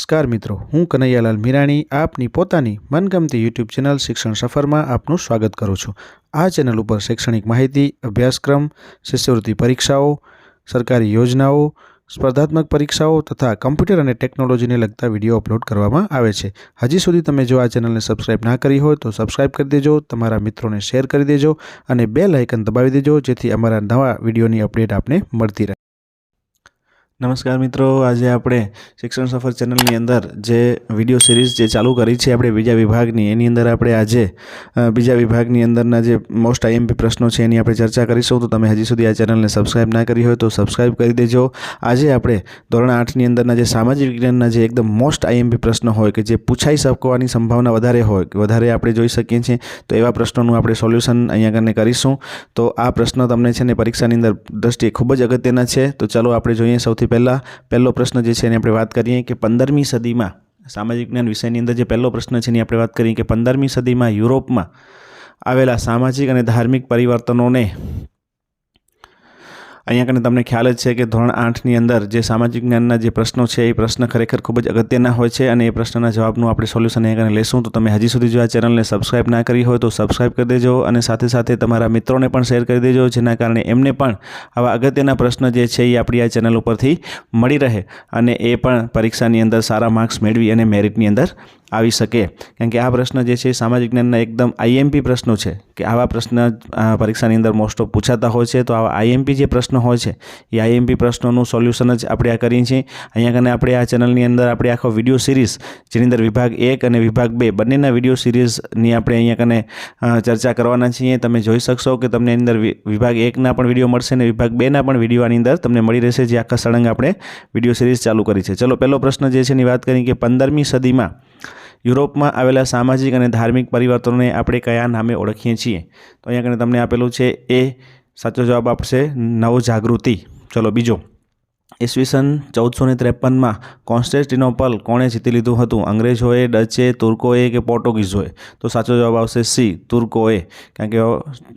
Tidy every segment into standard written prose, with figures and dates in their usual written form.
નમસ્કાર મિત્રો, હું કનૈયાલાલ મીરાણી આપની પોતાની મનગમતી યુટ્યુબ ચેનલ શિક્ષણ સફરમાં આપનું સ્વાગત કરું છું। આ ચેનલ ઉપર શૈક્ષણિક માહિતી, અભ્યાસક્રમ, શિષ્યવૃત્તિ પરીક્ષાઓ, સરકારી યોજનાઓ, સ્પર્ધાત્મક પરીક્ષાઓ તથા કમ્પ્યુટર અને ટેકનોલોજીને લગતા વિડીયો અપલોડ કરવામાં આવે છે। હજી સુધી તમે જો આ ચેનલને સબસ્ક્રાઇબ ના કરી હોય તો સબસ્ક્રાઇબ કરી દેજો, તમારા મિત્રોને શેર કરી દેજો અને બેલ આઇકન દબાવી દેજો જેથી અમારા નવા વિડીયોની અપડેટ આપને મળતી રહે। નમસ્કાર મિત્રો, આજે આપણે શિક્ષણ સફર ચેનલની અંદર જે વિડીયો સિરીઝ જે ચાલુ કરી છે આપણે બીજા વિભાગની, એની અંદર આપણે આજે બીજા વિભાગની અંદરના જે મોસ્ટ આઈએમપી પ્રશ્નો છે એની આપણે ચર્ચા કરીશું। તો તમે હજી સુધી આ ચેનલને સબસ્ક્રાઇબ ના કરી હોય તો સબસ્ક્રાઇબ કરી દેજો। આજે આપણે ધોરણ 8ની અંદરના જે સામાજિક વિજ્ઞાનના જે એકદમ મોસ્ટ આઈએમપી પ્રશ્નો હોય કે જે પૂછાઈ શકવાની સંભાવના વધારે હોય કે વધારે આપણે જોઈ શકીએ છીએ, તો એવા પ્રશ્નોનું આપણે સોલ્યુશન અહીંયા કરીને કરીશું। તો આ પ્રશ્નો તમને છે ને પરીક્ષાની અંદર દ્રષ્ટિએ ખૂબ જ અગત્યના છે। તો ચાલો આપણે જોઈએ। સૌથી પહેલો પ્રશ્ન જે છે એની આપણે વાત કરીએ કે 15મી સદીમાં સામાજિક જ્ઞાન વિષયની અંદર જે પહેલો પ્રશ્ન છે એની આપણે વાત કરીએ કે 15મી સદીમાં યુરોપમાં આવેલા સામાજિક અને ધાર્મિક પરિવર્તનોને, અહીંયા કને તમને ખ્યાલ જ છે કે ધોરણ 8ની અંદર જે સામાજિક જ્ઞાનના જે પ્રશ્નો છે એ પ્રશ્ન ખરેખર ખૂબ જ અગત્યના હોય છે અને એ પ્રશ્નના જવાબનું આપણે સોલ્યુશન અહીંયા કને લેશું। તો તમે હજી સુધી જો આ ચેનલને સબસ્ક્રાઇબ ના કરી હોય તો સબસ્ક્રાઇબ કરી દેજો અને સાથે સાથે તમારા મિત્રોને પણ શેર કરી દેજો, જેના કારણે એમને પણ આવા અગત્યના પ્રશ્ન જે છે એ આપણી આ ચેનલ ઉપરથી મળી રહે અને એ પણ પરીક્ષાની અંદર સારા માર્ક્સ મેળવી અને મેરિટની અંદર આવી શકે। કારણ કે આ પ્રશ્ન જે છે સામાજિક જ્ઞાનના એકદમ આઈએમપી પ્રશ્નો છે કે આવા પ્રશ્ન પરીક્ષાની અંદર મોસ્ટ ઓફ પૂછાતા હોય છે। તો આવા આઈએમપી જે પ્રશ્નો હોય છે એ આઈએમપી પ્રશ્નોનું સોલ્યુશન જ આપણે આ કરીએ છીએ। અહીંયા કને આપણે આ ચેનલની અંદર આપણે આખો વિડીયો સિરીઝ, જેની અંદર વિભાગ 1 અને વિભાગ 2 બંનેના વિડીયો સિરીઝની આપણે અહીંયા કને ચર્ચા કરવાના છીએ। તમે જોઈ શકશો કે તમને અંદર વિભાગ 1ના પણ વિડીયો મળશે અને વિભાગ 2ના પણ વિડીયો આની અંદર તમને મળી રહેશે, જે આખા સળંગ આપણે વિડીયો સિરીઝ ચાલુ કરી છે। ચલો, પહેલો પ્રશ્ન જે છે એની વાત કરીએ કે 15મી સદીમાં યુરોપમાં આવેલા સામાજિક અને ધાર્મિક પરિવર્તનોને આપણે કયા નામે ઓળખીએ છીએ? તો અહીંયા કને તમને આપેલું છે એ સાચો જવાબ આપશે નવજાગૃતિ। ચલો, બીજો, ઈસવીસન 1453માં કોન્સ્ટેન્ટિનોપલ કોણે જીતી લીધું હતું? અંગ્રેજોએ, ડચે, તુર્કોએ કે પોર્ટુગીઝોએ? તો સાચો જવાબ આવશે સી, તુર્કોએ। કારણ કે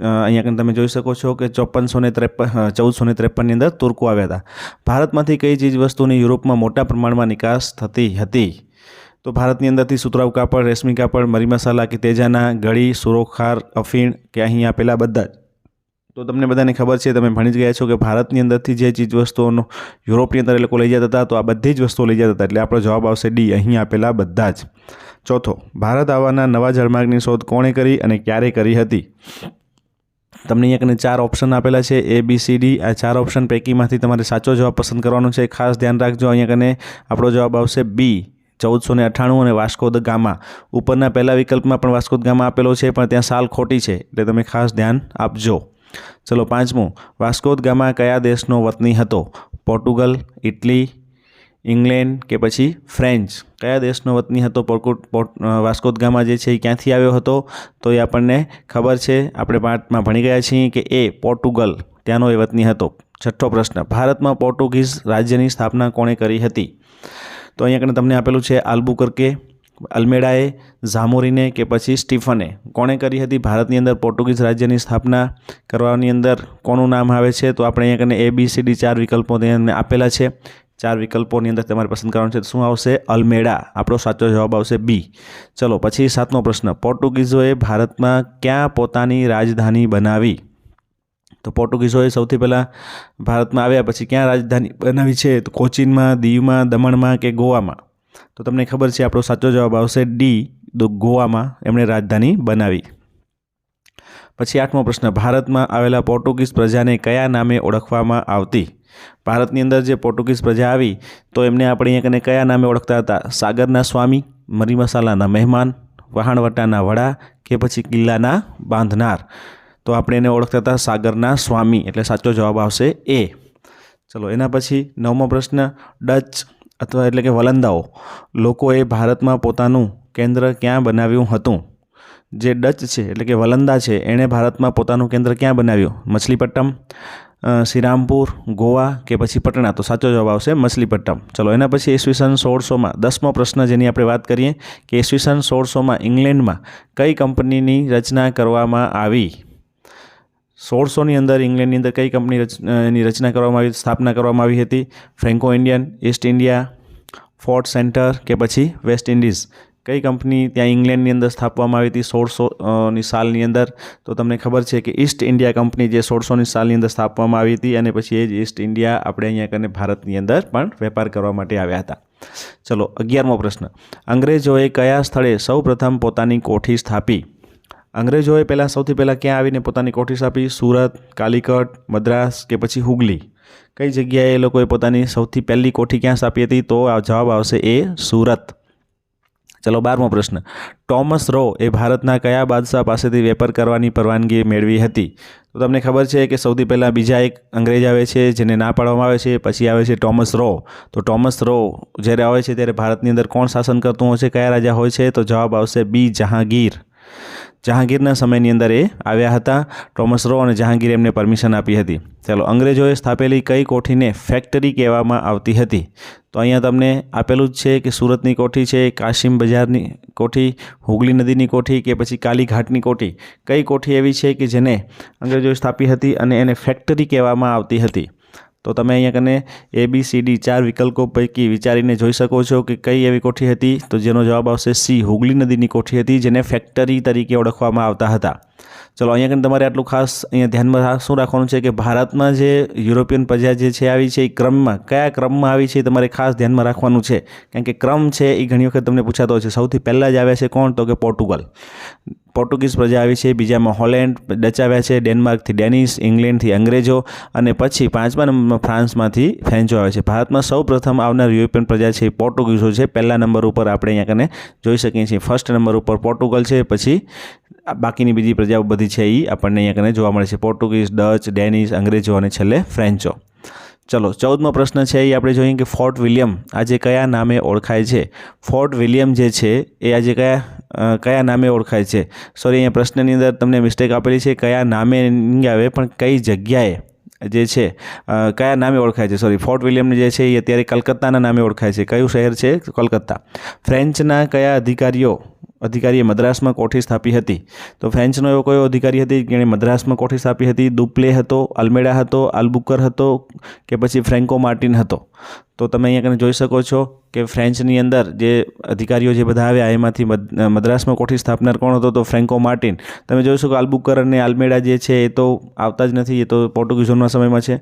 અહીંયા કને તમે જોઈ શકો છો કે 1453ની અંદર તુર્કો આવ્યા હતા। ભારતમાંથી કઈ ચીજ વસ્તુની યુરોપમાં મોટા પ્રમાણમાં નિકાસ થતી હતી? તો ભારતની અંદરથી સુતરાઉ કાપડ, રેશમી કાપડ, મરી મસાલા કે તેજાના, ગળી, સુરોખાર, અફીણ કે અહીં આપેલા બધા જ? તો તમને બધાને ખબર છે, તમે ભણી જ ગયા છો કે ભારતની અંદરથી જે ચીજ વસ્તુઓનો યુરોપની અંદર એ લોકો લઈ જતા હતા તો આ બધી જ વસ્તુઓ લઈ જતા હતા, એટલે આપણો જવાબ આવશે ડી, અહીં આપેલા બધા જ। ચોથો, ભારત આવવાના નવા જળમાર્ગની શોધ કોણે કરી અને ક્યારે કરી હતી? તમને અહીંયા કને 4 ઓપ્શન આપેલા છે, A, B, C, D। આ 4 ઓપ્શન પૈકીમાંથી તમારે સાચો જવાબ પસંદ કરવાનો છે। ખાસ ધ્યાન રાખજો, અહીંયા કને આપણો જવાબ આવશે બી, 1498 અને વાસ્કો દ ગામા। ઉપરના પહેલા વિકલ્પમાં પણ વાસ્કો દ ગામા આપેલો છે પણ ત્યાં સાલ ખોટી છે, એટલે તમે ખાસ ધ્યાન આપજો। ચલો, પાંચમું, વાસ્કો દ ગામા કયા દેશનો વતની હતો? પોર્ટુગલ, ઇટલી, ઇંગ્લેન્ડ કે પછી ફ્રેન્ચ? કયા દેશનો વતની હતો વાસ્કો દ ગામા જે છે એ ક્યાંથી આવ્યો હતો? તો એ આપણને ખબર છે, આપણે પાઠમાં ભણી ગયા છીએ કે એ પોર્ટુગલ, ત્યાંનો એ વતની હતો। છઠ્ઠો પ્રશ્ન, ભારતમાં પોર્ટુગીઝ રાજ્યની સ્થાપના કોણે કરી હતી? તો અહીંયા કને તમને આપેલું છે આલ્બુકર્કે, અલ્મેડાએ, ઝામોરીને કે પછી સ્ટીફને? કોણે કરી હતી ભારતની અંદર પોર્ટુગીઝ રાજ્યની સ્થાપના કરવાની અંદર? કોનું નામ આવે છે? તો આપણે અહીંયા કને A, B, C, D 4 વિકલ્પો તેને આપેલા છે। 4 વિકલ્પોની અંદર તમારે પસંદ કરવાનું છે, શું આવશે? અલ્મેડા। આપણો સાચો જવાબ આવશે બી। ચલો, પછી 7મો પ્રશ્ન, પોર્ટુગીઝોએ ભારતમાં ક્યાં પોતાની રાજધાની બનાવી? તો પોર્ટુગીઝોએ સૌથી પહેલાં ભારતમાં આવ્યા પછી ક્યાં રાજધાની બનાવી છે? તો કોચીનમાં, દીવમાં, દમણમાં કે ગોવામાં? તો તમને ખબર છે, આપણો સાચો જવાબ આવશે ડી, ગોવામાં એમણે રાજધાની બનાવી। પછી 8મો પ્રશ્ન, ભારતમાં આવેલા પોર્ટુગીઝ પ્રજાને કયા નામે ઓળખવામાં આવતી? ભારતની અંદર જે પોર્ટુગીઝ પ્રજા આવી તો એમને આપણે અહીંયા કને કયા નામે ઓળખતા હતા? સાગરના સ્વામી, મરી મસાલાના મહેમાન, વહાણવટાના વડા કે પછી કિલ્લાના બાંધનાર? તો આપણે એને ઓળખતા હતા સાગરના સ્વામી, એટલે સાચો જવાબ આવશે એ। ચલો, એના પછી 9મો પ્રશ્ન, ડચ અથવા એટલે કે વલંદાઓ લોકોએ ભારતમાં પોતાનું કેન્દ્ર ક્યાં બનાવ્યું હતું? જે ડચ છે એટલે કે વલંદા છે એણે ભારતમાં પોતાનું કેન્દ્ર ક્યાં બનાવ્યું? મછલીપટ્ટમ, શ્રીરામપુર, ગોવા કે પછી પટણા? તો સાચો જવાબ આવશે મછલીપટ્ટમ। ચલો, એના પછી ઈસવીસન 1600માં 10મો પ્રશ્ન જેની આપણે વાત કરીએ કે ઈસવીસન 1600માં ઇંગ્લેન્ડમાં કઈ કંપનીની રચના કરવામાં આવી? 1600ની અંદર ઇંગ્લેન્ડની અંદર કઈ કંપનીની રચના કરવામાં આવી, સ્થાપના કરવામાં આવી હતી? Franco Indian, East India, Fort Center કે પછી વેસ્ટ ઇન્ડિઝ? કઈ કંપની ત્યાં ઇંગ્લેન્ડની અંદર સ્થાપવામાં આવી હતી 1600ની સાલની અંદર? તો તમને ખબર છે કે ઈસ્ટ ઇન્ડિયા કંપની જે 1600ની સાલની અંદર સ્થાપવામાં આવી હતી અને પછી એ જ ઈસ્ટ ઇન્ડિયા આપણે અહીંયા કરીને ભારતની અંદર પણ વેપાર કરવા માટે આવ્યા હતા. ચલો 11મો પ્રશ્ન. અંગ્રેજોએ કયા સ્થળે સૌપ્રથમ પોતાની કોઠી સ્થાપી? અંગ્રેજોએ સૌથી પહેલાં ક્યાં આવીને પોતાની કોઠી સ્થાપી? સુરત, કાલિકટ, મદ્રાસ કે પછી હુગલી? કઈ જગ્યાએ એ લોકોએ પોતાની સૌથી પહેલી કોઠી ક્યાં સ્થાપી હતી? તો જવાબ આવશે એ સુરત. ચલો 12મો પ્રશ્ન. ટોમસ રો એ ભારતના કયા બાદશાહ પાસેથી વેપાર કરવાની પરવાનગી મેળવી હતી? તો તમને ખબર છે કે સૌથી પહેલાં બીજા એક અંગ્રેજ આવે છે જેને ના પાડવામાં આવે છે, પછી આવે છે ટોમસ રો. તો ટોમસ રો જ્યારે આવે છે ત્યારે ભારતની અંદર કોણ શાસન કરતું હોય છે, કયા રાજા હોય છે? તો જવાબ આવશે બી જહાંગીર. જહાંગીરના સમયની અંદર એ આવ્યા હતા ટોમસ રો અને જહાંગીરે એમને પરમિશન આપી હતી. ચાલો, અંગ્રેજોએ સ્થાપેલી કઈ કોઠીને ફેક્ટરી કહેવામાં આવતી હતી? તો અહીંયા તમને આપેલું જ છે કે સુરતની કોઠી છે, કાશીમ બજારની કોઠી, હુગલી નદીની કોઠી કે પછી કાલીઘાટની કોઠી? કઈ કોઠી એવી છે કે જેને અંગ્રેજોએ સ્થાપી હતી અને એને ફેક્ટરી કહેવામાં આવતી હતી? તો તમે અહીંયા કને ABCD 4 વિકલ્પો પૈકી વિચારીને જોઈ શકો છો કે કઈ એવી કોઠી હતી? તો જેનો જવાબ આવશે સી, હુગલી નદીની કોઠી હતી જેને ફેક્ટરી તરીકે ઓળખવામાં આવતા હતા. ચલો, અહીંયા કને તમારે આટલું ખાસ અહીંયા ધ્યાનમાં શું રાખવાનું છે કે ભારતમાં જે યુરોપિયન પ્રજા જે છે આવી છે એ ક્રમમાં કયા ક્રમમાં આવી છે એ તમારે ખાસ ધ્યાનમાં રાખવાનું છે, કારણ કે ક્રમ છે એ ઘણી વખત તમને પૂછાતો હોય છે. સૌથી પહેલાં જ આવ્યા છે કોણ? તો કે પોર્ટુગીઝ પ્રજા આવી છે, બીજામાં હોલેન્ડ, ડચ આવ્યા છે, ડેનમાર્કથી ડેનિશ, ઇંગ્લેન્ડથી અંગ્રેજો અને પછી 5મા નંબરમાં ફ્રાન્સમાંથી ફ્રેન્ચો આવે છે. ભારતમાં સૌ પ્રથમ આવનાર યુરોપિયન પ્રજા છે એ પોર્ટુગીઝો છે. પહેલા નંબર ઉપર આપણે અહીંયા કને જોઈ શકીએ છીએ. ફર્સ્ટ નંબર ઉપર પોર્ટુગલ છે, પછી બાકીની બીજી પ્રજાઓ બધી છે એ આપણને અહીંયા કને જોવા મળે છે. પોર્ટુગીઝ, ડચ, ડેનિશ, અંગ્રેજો અને છેલ્લે ફ્રેન્ચો. ચલો, 14મો પ્રશ્ન છે એ આપણે જોઈએ કે ફોર્ટ વિલિયમ આજે કયા નામે ઓળખાય છે? ફોર્ટ વિલિયમ જે છે એ આજે કયા નામે ઓળખાય છે? સોરી, અહીંયા પ્રશ્નની અંદર તમને મિસ્ટેક આપેલી છે, કયા નામે નહીં આવે પણ કઈ જગ્યાએ જે છે કયા નામે ઓળખાય છે. સોરી, ફોર્ટ વિલિયમ જે છે એ અત્યારે કલકત્તાના નામે ઓળખાય છે. કયું શહેર છે? કલકત્તા. ફ્રેન્ચના કયા અધિકારીએ મદ્રાસમાં કોઠી સ્થાપી હતી? તો ફ્રેન્ચનો એવો કયો અધિકારી હતી જેણે મદ્રાસમાં કોઠી સ્થાપી હતી? દુપ્લે હતો, અલ્મેડા હતો, આલ્બુકર હતો કે પછી ફ્રેન્કો માર્ટિન હતો? તો તમે અહીંયા જોઈ શકો છો કે ફ્રેન્ચની અંદર જે અધિકારીઓ જે બધા આવ્યા એમાંથી મદ્રાસમાં કોઠી સ્થાપનાર કોણ હતો? તો ફ્રેન્કો માર્ટિન. તમે જોઈ શકો આલ્બુકર અને આલ્મેડા જે છે એ તો આવતા જ નથી, એ તો પોર્ટુગીઝોના સમયમાં છે.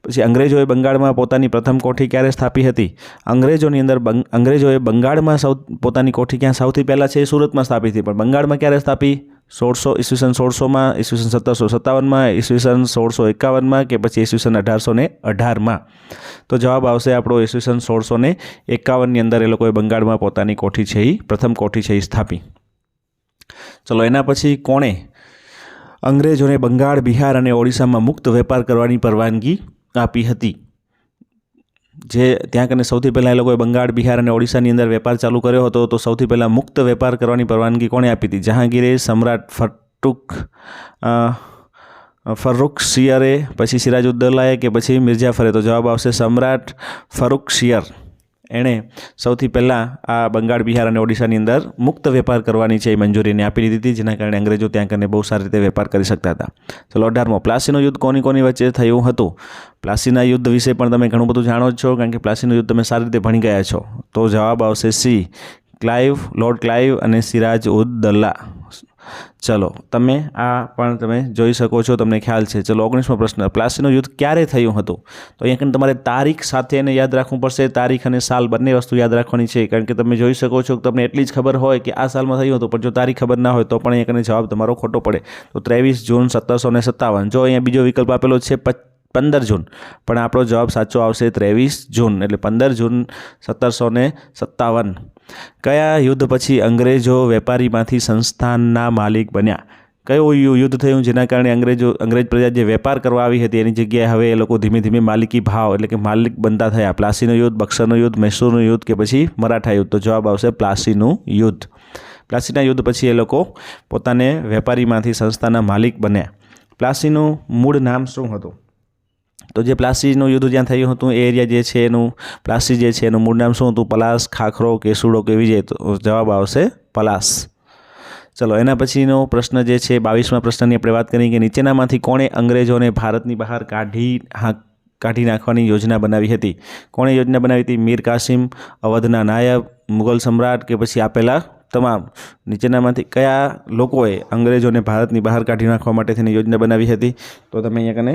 પછી અંગ્રેજોએ બંગાળમાં પોતાની પ્રથમ કોઠી ક્યારે સ્થાપી હતી? અંગ્રેજોએ બંગાળમાં પોતાની કોઠી ક્યાં સૌથી પહેલાં છે એ સુરતમાં સ્થાપી હતી, પણ બંગાળમાં ક્યારે સ્થાપી? ઈસવીસન 1600માં, ઈસવીસન 1757માં, ઈસવીસન 1651માં કે પછી ઈસવીસન 1818માં? તો જવાબ આવશે આપણો ઈસવીસન 1651ની અંદર એ લોકોએ બંગાળમાં પોતાની કોઠી છે એ પ્રથમ કોઠી છે એ સ્થાપી. ચલો, એના પછી કોણે અંગ્રેજોને બંગાળ, બિહાર અને ઓડિશામાં મુક્ત વેપાર કરવાની પરવાનગી આપી હતી? જે ત્યાં કને સૌથી પહેલાં એ લોકોએ બંગાળ, બિહાર અને ઓડિશાની અંદર વેપાર ચાલુ કર્યો હતો, તો સૌથી પહેલાં મુક્ત વેપાર કરવાની પરવાનગી કોણે આપી હતી? જહાંગીરે, સમ્રાટ ફર્રુખશિયરે, પછી સિરાજઉદ્દૌલાએ કે પછી મિર્જાફરે? તો જવાબ આવશે સમ્રાટ ફર્રુખશિયર. એણે સૌથી પહેલાં આ બંગાળ, બિહાર અને ઓડિશાની અંદર મુક્ત વેપાર કરવાની છે એ મંજૂરીને આપી દીધી હતી, જેના કારણે અંગ્રેજો ત્યાં કરીને બહુ સારી રીતે વેપાર કરી શકતા હતા. ચલો, 18મો. પ્લાસીનું યુદ્ધ કોની વચ્ચે થયું હતું? પ્લાસીના યુદ્ધ વિશે પણ તમે ઘણું બધું જાણો જ છો, કારણ કે પ્લાસીનું યુદ્ધ તમે સારી રીતે ભણી ગયા છો. તો જવાબ આવશે સી, લોર્ડ ક્લાઇવ અને સિરાજઉદ્દૌલા. ચલો, તમે આ પણ તમે જોઈ શકો છો, તમને ખ્યાલ છે. ચલો, 19મો પ્રશ્ન. પ્લાસીનું યુદ્ધ ક્યારે થયું હતું? તો અહીંયા તમારે તારીખ સાથે એને યાદ રાખવું પડશે. તારીખ અને સાલ બંને વસ્તુ યાદ રાખવાની છે, કારણ કે તમે જોઈ શકો છો કે તમને એટલી જ ખબર હોય કે આ સાલમાં થયું હતું, પણ જો તારીખ ખબર ના હોય તો પણ અહીંયા જવાબ તમારો ખોટો પડે. તો 23 જૂન 1757. જો અહીંયા બીજો વિકલ્પ આપેલો છે 15 જૂન, પણ આપણો જવાબ સાચો આવશે 23 જૂન, એટલે 15 જૂન 1757. કયા યુદ્ધ પછી અંગ્રેજો વેપારીમાંથી સંસ્થાનના માલિક બન્યા? કયું યુદ્ધ થયું જેના કારણે અંગ્રેજ પ્રજા જે વેપાર કરવા આવી હતી એની જગ્યાએ હવે એ લોકો ધીમે ધીમે માલિકી ભાવ એટલે કે માલિક બનતા થયા? પ્લાસીનું યુદ્ધ, બક્સરનું યુદ્ધ, મૈસૂરનું યુદ્ધ કે પછી મરાઠા યુદ્ધ? તો જવાબ આવશે પ્લાસીનું યુદ્ધ. પ્લાસીના યુદ્ધ પછી એ લોકો પોતાને વેપારીમાંથી સંસ્થાના માલિક બન્યા. પ્લાસીનું મૂળ નામ શું હતું? તો જે પ્લાસીનું યુદ્ધ જ્યાં થયું હતું એ એરિયા જે છે એનું પ્લાસી જે છે એનું મૂળ નામ શું હતું? પલાસ, ખાખરો, કેસુડો કે વિજય? તો જવાબ આવશે પલાસ. ચલો, એના પછીનો પ્રશ્ન જે છે 22મા પ્રશ્નની આપણે વાત કરીએ કે નીચેનામાંથી કોણે અંગ્રેજોને ભારતની બહાર કાઢી કાઢી નાખવાની યોજના બનાવી હતી? કોણે યોજના બનાવી હતી? મીર કાસિમ, અવધના નાયબ, મુગલ સમ્રાટ કે પછી આપેલા તમામ? નીચેનામાંથી કયા લોકોએ અંગ્રેજોને ભારતની બહાર કાઢી નાખવા માટે તેની યોજના બનાવી હતી? તો તમે અહીંયા કને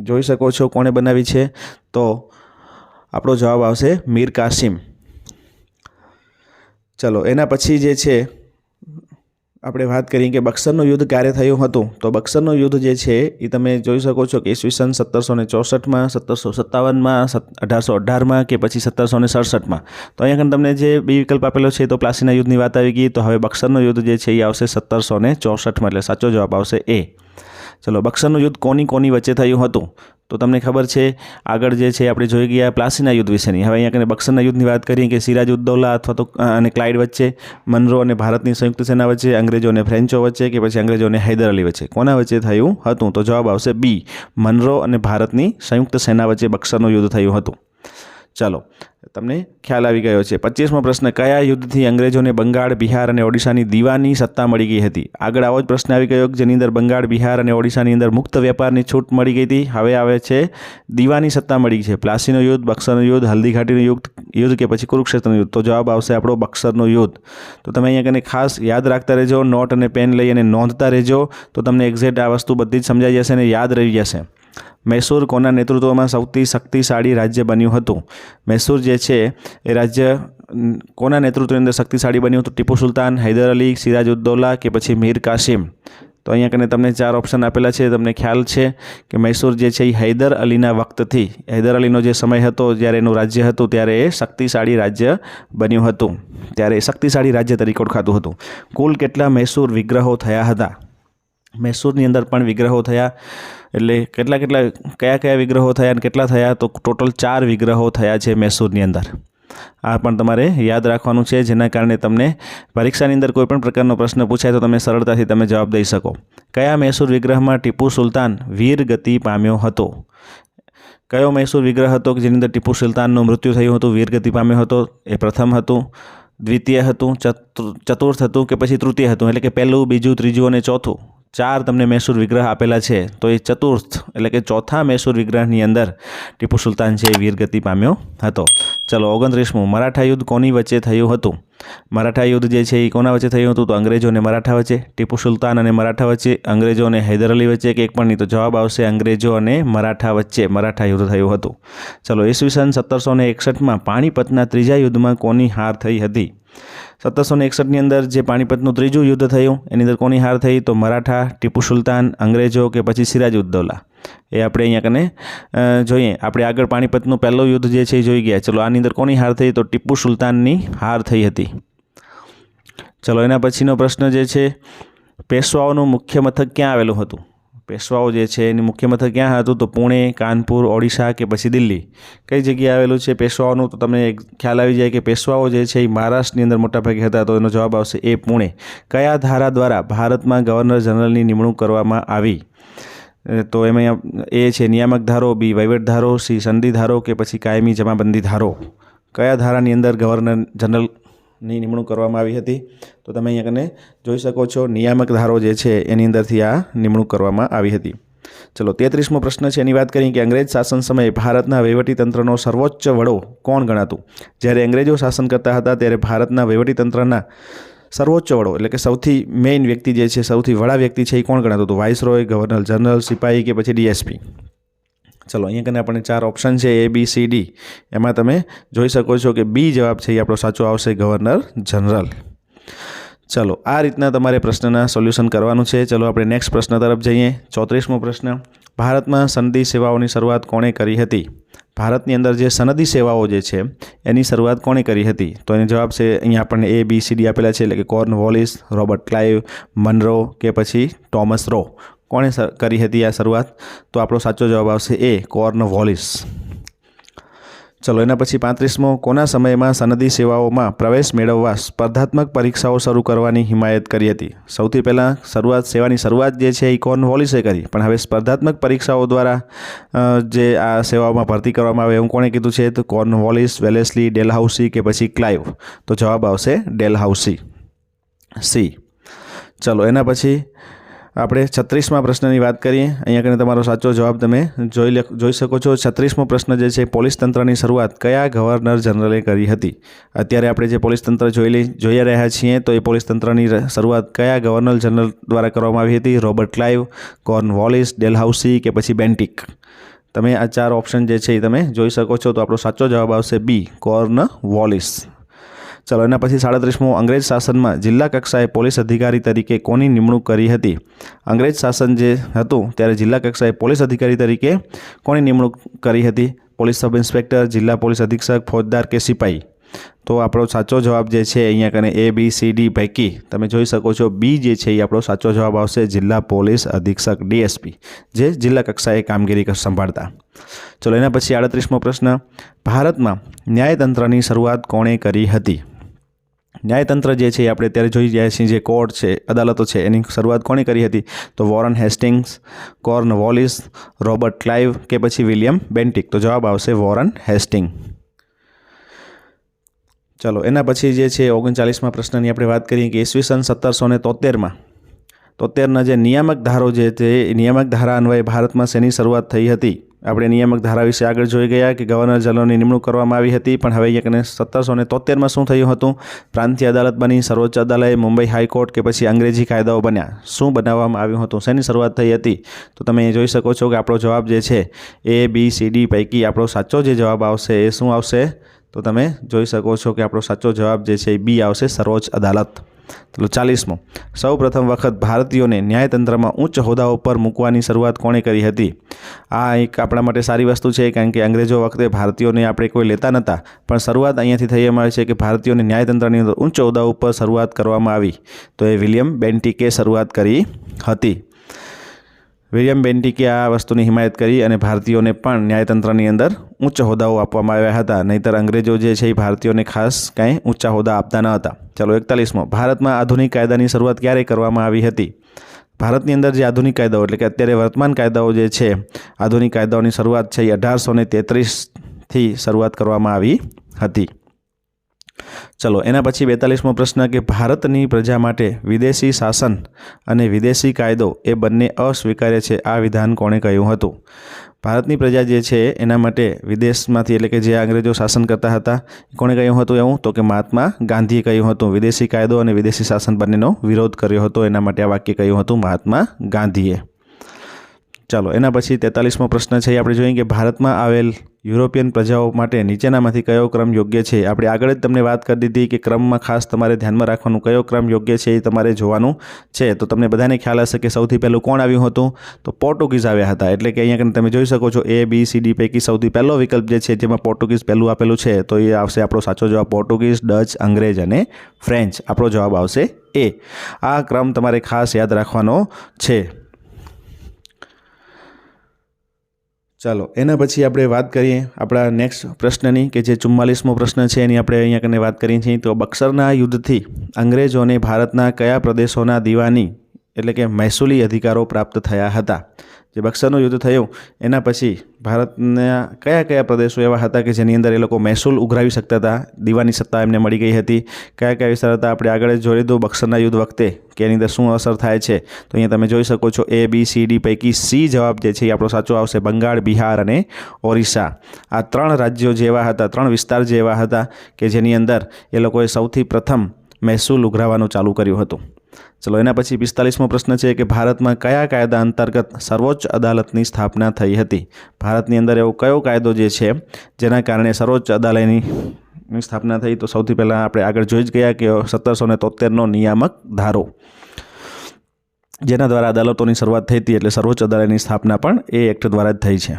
જોઈ શકો છો કોણે બનાવી છે. તો આપણો જવાબ આવશે મીર કાસિમ. ચલો એના પછી જે છે આપણે વાત કરીએ કે બક્સરનું યુદ્ધ ક્યારે થયું હતું? તો બક્સરનું યુદ્ધ જે છે એ તમે જોઈ શકો છો કે ઈસવીસન 1764માં, 1757માં, 1818માં કે પછી 1767માં. તો અહીંયા આગળ તમને જે બે વિકલ્પ આપેલો છે તો પ્લાસીના યુદ્ધની વાત આવી ગઈ. તો હવે બક્સરનું યુદ્ધ જે છે એ આવશે 1764માં, એટલે સાચો જવાબ આવશે એ. ચલો બક્સરનું યુદ્ધ કોની વચ્ચે થયું હતું? તો તમને ખબર છે આગળ જે છે આપણે જોઈ ગયા પ્લાસીના યુદ્ધ વિશેની. હવે અહીંયા કને બક્સરના યુદ્ધની વાત કરીએ કે સિરાજઉદ્દૌલા અથવા તો અને ક્લાઇડ વચ્ચે, મનરો અને ભારતની સંયુક્ત સેના વચ્ચે, અંગ્રેજો અને ફ્રેન્ચો વચ્ચે કે પછી અંગ્રેજો અને હૈદર અલી વચ્ચે, કોના વચ્ચે થયું હતું? તો જવાબ આવશે બી, મનરો અને ભારતની સંયુક્ત સેના વચ્ચે બક્સરનું યુદ્ધ થયું હતું. ચાલો તમને ખ્યાલ આવી ગયો છે. 25મો પ્રશ્ન, કયા યુદ્ધથી અંગ્રેજોને બંગાળ, બિહાર અને ઓડિશાની દીવાની સત્તા મળી ગઈ હતી? આગળ આવો જ પ્રશ્ન આવી ગયો જેની અંદર બંગાળ, બિહાર અને ઓડિશાની અંદર મુક્ત વેપારની છૂટ મળી ગઈ હતી. હવે આવે છે દીવાની સત્તા મળી છે. પ્લાસીનું યુદ્ધ, બક્સરનું યુદ્ધ, હલ્દીઘાટીનું યુદ્ધ કે પછી કુરુક્ષેત્રનું યુદ્ધ? તો જવાબ આવશે આપણો બક્સરનું યુદ્ધ. તો તમે અહીંયા કને ખાસ યાદ રાખતા રહેજો, નોટ અને પેન લઈ અને નોંધતા રહેજો, તો તમને એક્ઝેક્ટ આ વસ્તુ બધી જ સમજાઈ જશે અને યાદ રહી જશે. મૈસૂર કોના નેતૃત્વમાં સૌથી શક્તિશાળી રાજ્ય બન્યું હતું? મૈસૂર જે છે એ રાજ્ય કોના નેતૃત્વની અંદર શક્તિશાળી બન્યું હતું? ટીપુ સુલતાન, હૈદર અલી, સિરાજઉદ્દૌલા કે પછી મીર કાસિમ? તો અહીંયા કને તમને 4 ઓપ્શન આપેલા છે. તમને ખ્યાલ છે કે મૈસૂર જે છે એ હૈદર અલીના વખતથી, હૈદર અલીનો જે સમય હતો જ્યારે એનું રાજ્ય હતું ત્યારે એ શક્તિશાળી રાજ્ય બન્યું હતું, ત્યારે એ શક્તિશાળી રાજ્ય તરીકે ઓળખાતું હતું. કુલ કેટલા મૈસૂર વિગ્રહો થયા હતા? મૈસૂરની અંદર પણ વિગ્રહો થયા, એટલે કયા વિગ્રહો થયા અને કેટલા થયા? તો ટોટલ 4 વિગ્રહો થયા છે મૈસૂરની અંદર. આ પણ તમારે યાદ રાખવાનું છે, જેના કારણે તમને પરીક્ષાની અંદર કોઈ પણ પ્રકારનો પ્રશ્ન પૂછાય તો તમે સરળતાથી તમે જવાબ દઈ શકો. કયા મૈસૂર વિગ્રહમાં ટીપુ સુલતાન વીર ગતિ પામ્યો હતો? કયો મૈસૂર વિગ્રહ હતો કે જેની અંદર ટીપુ સુલતાનનું મૃત્યુ થયું હતું, વીર ગતિ પામ્યો હતો? એ પ્રથમ હતું, દ્વિતીય હતું, ચતુર્થ હતું કે પછી તૃતીય હતું? એટલે કે પહેલું, બીજું, ત્રીજું અને ચોથું. 4 તમને મૈસૂર વિગ્રહ આપેલા છે, તો એ ચતુર્થ એટલે કે ચોથા મૈસૂર વિગ્રહની અંદર ટીપુ સુલતાન છે એ વીરગતિ પામ્યો હતો. ચલો 29મું, મરાઠા યુદ્ધ કોની વચ્ચે થયું હતું? મરાઠા યુદ્ધ જે છે એ કોના વચ્ચે થયું હતું? તો અંગ્રેજો અને મરાઠા વચ્ચે, ટીપુ સુલતાન અને મરાઠા વચ્ચે, અંગ્રેજો અને હૈદર અલી વચ્ચે કે એક પણ નહીં? તો જવાબ આવશે અંગ્રેજો અને મરાઠા વચ્ચે મરાઠા યુદ્ધ થયું હતું. ચલો ઈસવીસન 1761માં પાણીપતના ત્રીજા યુદ્ધમાં કોની હાર થઈ હતી? 1761ની અંદર જે પાણીપતનું ત્રીજું યુદ્ધ થયું એની અંદર કોની હાર થઈ? તો મરાઠા, ટીપુ સુલતાન, અંગ્રેજો કે પછી સિરાજઉદ્દૌલા? એ આપણે અહીંયા કને જોઈએ. આપણે આગળ પાણીપતનું પહેલું યુદ્ધ જે છે એ જોઈ ગયા. ચલો આની અંદર કોની હાર થઈ? તો ટીપુ સુલતાનની હાર થઈ હતી. ચલો એના પછીનો પ્રશ્ન જે છે, પેશવાઓનું મુખ્ય મથક ક્યાં આવેલું હતું? પેશવાઓ જે છે એની મુખ્ય મથક ક્યાં હતું? તો પુણે, કાનપુર, ઓડિશા કે પછી દિલ્હી? કઈ જગ્યાએ આવેલું છે પેશવાઓનું? તો તમને ખ્યાલ આવી જાય કે પેશવાઓ જે છે એ મહારાષ્ટ્રની અંદર મોટાભાગે હતા, તો એનો જવાબ આવશે એ પુણે. કયા ધારા દ્વારા ભારતમાં ગવર્નર જનરલની નિમણૂક કરવામાં આવી? તો એમાં એ છે નિયામક ધારો, બી વહીવટ ધારો, સી સંધિ ધારો કે પછી કાયમી જમાબંધી ધારો? કયા ધારાની અંદર ગવર્નર જનરલની નિમણૂક કરવામાં આવી હતી? તો તમે અહીંયા કને જોઈ શકો છો નિયામક ધારો જે છે એની અંદરથી આ નિમણૂક કરવામાં આવી હતી. ચલો 33મો પ્રશ્ન છે એની વાત કરીએ કે અંગ્રેજ શાસન સમયે ભારતના વહીવટીતંત્રનો સર્વોચ્ચ વડો કોણ ગણાતું? જ્યારે અંગ્રેજો શાસન કરતા હતા ત્યારે ભારતના વહીવટીતંત્રના સર્વોચ્ચ વડો એટલે કે સૌથી મેઇન વ્યક્તિ જે છે, સૌથી વડા વ્યક્તિ છે એ કોણ ગણાતું હતું? વાઇસરોય, ગવર્નર જનરલ, સિપાહી કે પછી ડીએસપી? ચલો અહીંયા કને આપણને 4 ઓપ્શન છે A, B, C, D. એમાં તમે જોઈ શકો છો કે બી જવાબ છે એ આપણો સાચો આવશે, ગવર્નર જનરલ. ચલો આ રીતના તમારે પ્રશ્નના સોલ્યુશન કરવાનું છે. ચલો આપણે નેક્સ્ટ પ્રશ્ન તરફ જઈએ. 34મો પ્રશ્ન, ભારતમાં સનદી સેવાઓની શરૂઆત કોણે કરી હતી? ભારતની અંદર જે સનદી સેવાઓ જે છે એની શરૂઆત કોણે કરી હતી? તો એનો જવાબ છે અહીંયા આપણને A, B, C, D આપેલા છે, એટલે કે કોર્નવોલિસ, રોબર્ટ ક્લાઇવ, મનરો કે પછી ટોમસ રો? કોણે કરી હતી આ શરૂઆત? તો આપણો સાચો જવાબ આવશે એ, કોર્નવોલિસ. ચલો એના પછી 35મો, કોના સમયમાં સનદી સેવાઓમાં પ્રવેશ મેળવવા સ્પર્ધાત્મક પરીક્ષાઓ શરૂ કરવાની હિમાયત કરી હતી? સૌથી પહેલાં સેવાની શરૂઆત જે છે એ કોર્નવોલિસે કરી, પણ હવે સ્પર્ધાત્મક પરીક્ષાઓ દ્વારા જે આ સેવાઓમાં ભરતી કરવામાં આવે એવું કોણે કીધું છે? તો કોર્નવોલિસ, વેલેસ્લી, ડેલહાઉસી કે પછી ક્લાઇવ? તો જવાબ આવશે ડેલહાઉસી, સી. ચલો એના પછી આપણે 36મા પ્રશ્નની વાત કરીએ. અહીંયા કને તમારો સાચો જવાબ તમે જોઈ શકો છો. 36મો પ્રશ્ન જે છે, પોલીસ તંત્રની શરૂઆત કયા ગવર્નર જનરલે કરી હતી? અત્યારે આપણે જે પોલીસ તંત્ર જોઈ રહ્યા છીએ તો એ પોલીસ તંત્રની શરૂઆત કયા ગવર્નર જનરલ દ્વારા કરવામાં આવી હતી? રોબર્ટ ક્લાઇવ, કોર્નવોલિસ, ડેલહાઉસી કે પછી બેન્ટિક? તમે આ 4 ઓપ્શન જે છે એ તમે જોઈ શકો છો. તો આપણો સાચો જવાબ આવશે બી, કોર્નવોલિસ. ચલો, એના પછી 37મો, અંગ્રેજ શાસનમાં જિલ્લા કક્ષાએ પોલીસ અધિકારી તરીકે કોની નિમણૂક કરી હતી? અંગ્રેજ શાસન જે હતું ત્યારે જિલ્લા કક્ષાએ પોલીસ અધિકારી તરીકે કોની નિમણૂક કરી હતી? પોલીસ સબ ઇન્સ્પેક્ટર, જિલ્લા પોલીસ અધિક્ષક, ફોજદાર કે સિપાહી? તો આપણો સાચો જવાબ જે છે અહીંયા કને A, B, C, D પૈકી તમે જોઈ શકો છો બી જે છે એ આપણો સાચો જવાબ આવશે, જિલ્લા પોલીસ અધિક્ષક DSP, જે જિલ્લા કક્ષાએ કામગીરી સંભાળતા. ચલો, એના પછી 38મો પ્રશ્ન, ભારતમાં ન્યાયતંત્રની શરૂઆત કોણે કરી હતી? ન્યાયતંત્ર જે છે એ આપણે અત્યારે જોઈ રહ્યા છીએ, જે કોર્ટ છે, અદાલતો છે, એની શરૂઆત કોણે કરી હતી? તો Warren Hastings, Cornwallis, Robert Clive કે પછી વિલિયમ બેન્ટિક? તો જવાબ આવશે વોરન હેસ્ટિંગ. ચલો, એના પછી જે છે 39મા પ્રશ્નની આપણે વાત કરીએ કે ઈસવીસન 1773માં 73ના જે નિયામક ધારો જે તે નિયામક ધારા અન્વયે ભારતમાં શેની શરૂઆત થઈ હતી? આપણે નિયામક ધારા વિશે આગળ જોઈ ગયા કે ગવર્નર જનરલની નિમણૂક કરવામાં આવી હતી, પણ હવે અહીંયા 1773માં શું થયું હતું? પ્રાંતીય અદાલત બની, સર્વોચ્ચ અદાલત, મુંબઈ હાઈકોર્ટ કે પછી અંગ્રેજી કાયદાઓ બન્યા? શું બનાવવામાં આવ્યું હતું? શેની શરૂઆત થઈ હતી? તો તમે જોઈ શકો છો કે આપણો જવાબ જે છે A, B, C, D પૈકી આપણો સાચો જે જવાબ આવશે એ શું આવશે? તો તમે જોઈ શકો છો કે આપણો સાચો જવાબ જે છે એ બી આવશે, સર્વોચ્ચ અદાલત. ચલો, 40મો, સૌ પ્રથમ વખત ભારતીયોને ન્યાયતંત્રમાં ઉચ્ચ હોદ્દાઓ પર મૂકવાની શરૂઆત કોણે કરી હતી? આ એક આપણા માટે સારી વસ્તુ છે, કારણ કે અંગ્રેજો વખતે ભારતીયોને આપણે કોઈ લેતા નહોતા, પણ શરૂઆત અહીંયાથી થઈ એમ આવે છે કે ભારતીયોને ન્યાયતંત્રની અંદર ઉચ્ચ હોદ્દાઓ ઉપર શરૂઆત કરવામાં આવી. તો એ વિલિયમ બેન્ટિકે શરૂઆત કરી હતી. વિલિયમ બેન્ટિકે આ વસ્તુની હિમાયત કરી અને ભારતીયોને પણ ન્યાયતંત્રની અંદર ઉચ્ચ હોદ્દાઓ આપવામાં આવ્યા હતા. નહીંતર અંગ્રેજો જે છે એ ભારતીયોને ખાસ કાંઈ ઊંચા હોદ્દા આપતા ન હતા. ચલો, 41મો, ભારતમાં આધુનિક કાયદાની શરૂઆત ક્યારે કરવામાં આવી હતી? ભારતની અંદર જે આધુનિક કાયદાઓ એટલે કે અત્યારે વર્તમાન કાયદાઓ જે છે, આધુનિક કાયદાઓની શરૂઆત છે એ 1833થી શરૂઆત કરવામાં આવી હતી. ચલો, એના પછી 42મો પ્રશ્ન કે ભારતની પ્રજા માટે વિદેશી શાસન અને વિદેશી કાયદો એ બંને અસ્વીકાર્ય છે, આ વિધાન કોણે કહ્યું હતું? ભારતની પ્રજા જે છે એના માટે વિદેશમાંથી એટલે કે જે અંગ્રેજો શાસન કરતા હતા કોણે કહ્યું હતું એવું? તો કે મહાત્મા ગાંધીએ કહ્યું હતું. વિદેશી કાયદો અને વિદેશી શાસન બંનેનો વિરોધ કર્યો હતો, એના માટે આ વાક્ય કહ્યું હતું મહાત્મા ગાંધીએ. ચાલો, એના પછી 43મો પ્રશ્ન છે, આપણે જોઈએ કે ભારતમાં આવેલ યુરોપિયન પ્રજાઓ માટે નીચેનામાંથી કયો ક્રમ યોગ્ય છે? આપણે આગળ જ તમને વાત કરી દીધી કે ક્રમમાં ખાસ તમારે ધ્યાનમાં રાખવાનું, કયો ક્રમ યોગ્ય છે એ તમારે જોવાનું છે. તો તમને બધાને ખ્યાલ હશે કે સૌથી પહેલું કોણ આવ્યું હતું? તો પોર્ટુગીઝ આવ્યા હતા. એટલે કે અહીંયા તમે જોઈ શકો છો A, B, C, D પૈકી સૌથી પહેલો વિકલ્પ જે છે જેમાં પોર્ટુગીઝ પહેલું આપેલું છે, તો એ આવશે આપણો સાચો જવાબ પોર્ટુગીઝ, ડચ, અંગ્રેજ અને ફ્રેન્ચ. આપણો જવાબ આવશે A. આ ક્રમ તમારે ખાસ યાદ રાખવાનો છે. ચાલો, એના પછી આપણે વાત કરીએ આપણા નેક્સ્ટ પ્રશ્નની કે જે 44મો પ્રશ્ન છે એની આપણે અહીંયા કને વાત કરીએ છીએ. તો બક્સરના યુદ્ધથી અંગ્રેજોને ભારતના કયા પ્રદેશોના દીવાની એટલે કે મહેસૂલી અધિકારો પ્રાપ્ત થયા હતા? જે બક્સરનું યુદ્ધ થયું એના પછી ભારતના કયા કયા પ્રદેશો એવા હતા કે જેની અંદર એ લોકો મહેસૂલ ઉઘરાવી શકતા હતા, દીવાની સત્તા એમને મળી ગઈ હતી? કયા કયા વિસ્તાર હતા આપણે આગળ જ જોઈ લીધું બક્સરના યુદ્ધ વખતે કે એની અંદર શું અસર થાય છે. તો અહીંયા તમે જોઈ શકો છો A, B, C, D પૈકી C જવાબ જે છે એ આપણો સાચો આવશે, બંગાળ, બિહાર અને ઓરિસ્સા. આ 3 રાજ્યો જે એવા હતા, 3 વિસ્તાર જે એવા હતા કે જેની અંદર એ લોકોએ સૌથી પ્રથમ મહેસૂલ ઉઘરાવવાનું ચાલુ કર્યું હતું. ચલો, એના પછી 45મો પ્રશ્ન છે કે ભારતમાં કયા કાયદા અંતર્ગત સર્વોચ્ચ અદાલતની સ્થાપના થઈ હતી? ભારતની અંદર એવો કયો કાયદો જે છે જેના કારણે સર્વોચ્ચ અદાલતની સ્થાપના થઈ? તો સૌથી પહેલાં આપણે આગળ જોઈ જ ગયા કે 1773નો નિયામક ધારો, જેના દ્વારા અદાલતોની શરૂઆત થઈ હતી, એટલે સર્વોચ્ચ અદાલતની સ્થાપના પણ એ એક્ટ દ્વારા જ થઈ છે.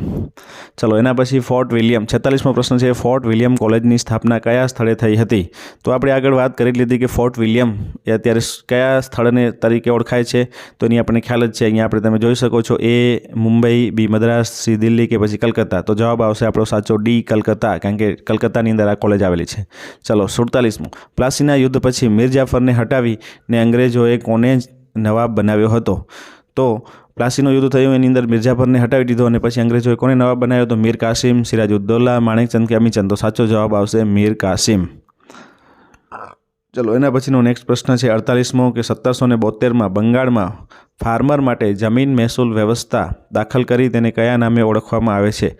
ચલો, એના પછી ફોર્ટ વિલિયમ, 46મો પ્રશ્ન છે, ફોર્ટ વિલિયમ કોલેજની સ્થાપના કયા સ્થળે થઈ હતી? તો આપણે આગળ વાત કરી લીધી કે ફોર્ટ વિલિયમ એ અત્યારે કયા સ્થળને તરીકે ઓળખાય છે, તો એની આપણને ખ્યાલ જ છે. અહીંયા આપણે તમે જોઈ શકો છો A, Mumbai, B, Madras, C, Delhi કે પછી કલકત્તા? તો જવાબ આવશે આપણો સાચો D, કલકત્તા, કારણ કે કલકત્તાની અંદર આ કોલેજ આવેલી છે. ચલો, 47મો, પ્લાસીના યુદ્ધ પછી મીર જાફરને હટાવીને અંગ્રેજોએ કોને નવાબ બનાવ્યો હતો? તો પ્લાસીનું યુદ્ધ થયું એની અંદર મિર્જાફરને હટાવી દીધો અને પછી અંગ્રેજોએ કોને નવાબ બનાવ્યો? તો મીર કાસિમ, સિરાજઉદ્દૌલા, માણેકચંદ કે અમીચંદ? તો સાચો જવાબ આવશે મીર કાસિમ. ચલો, એના પછીનો નેક્સ્ટ પ્રશ્ન છે 48મો કે 1772માં બંગાળમાં ફાર્મર માટે જમીન મહેસૂલ વ્યવસ્થા દાખલ કરી તેને કયા નામે ઓળખવામાં આવે છે?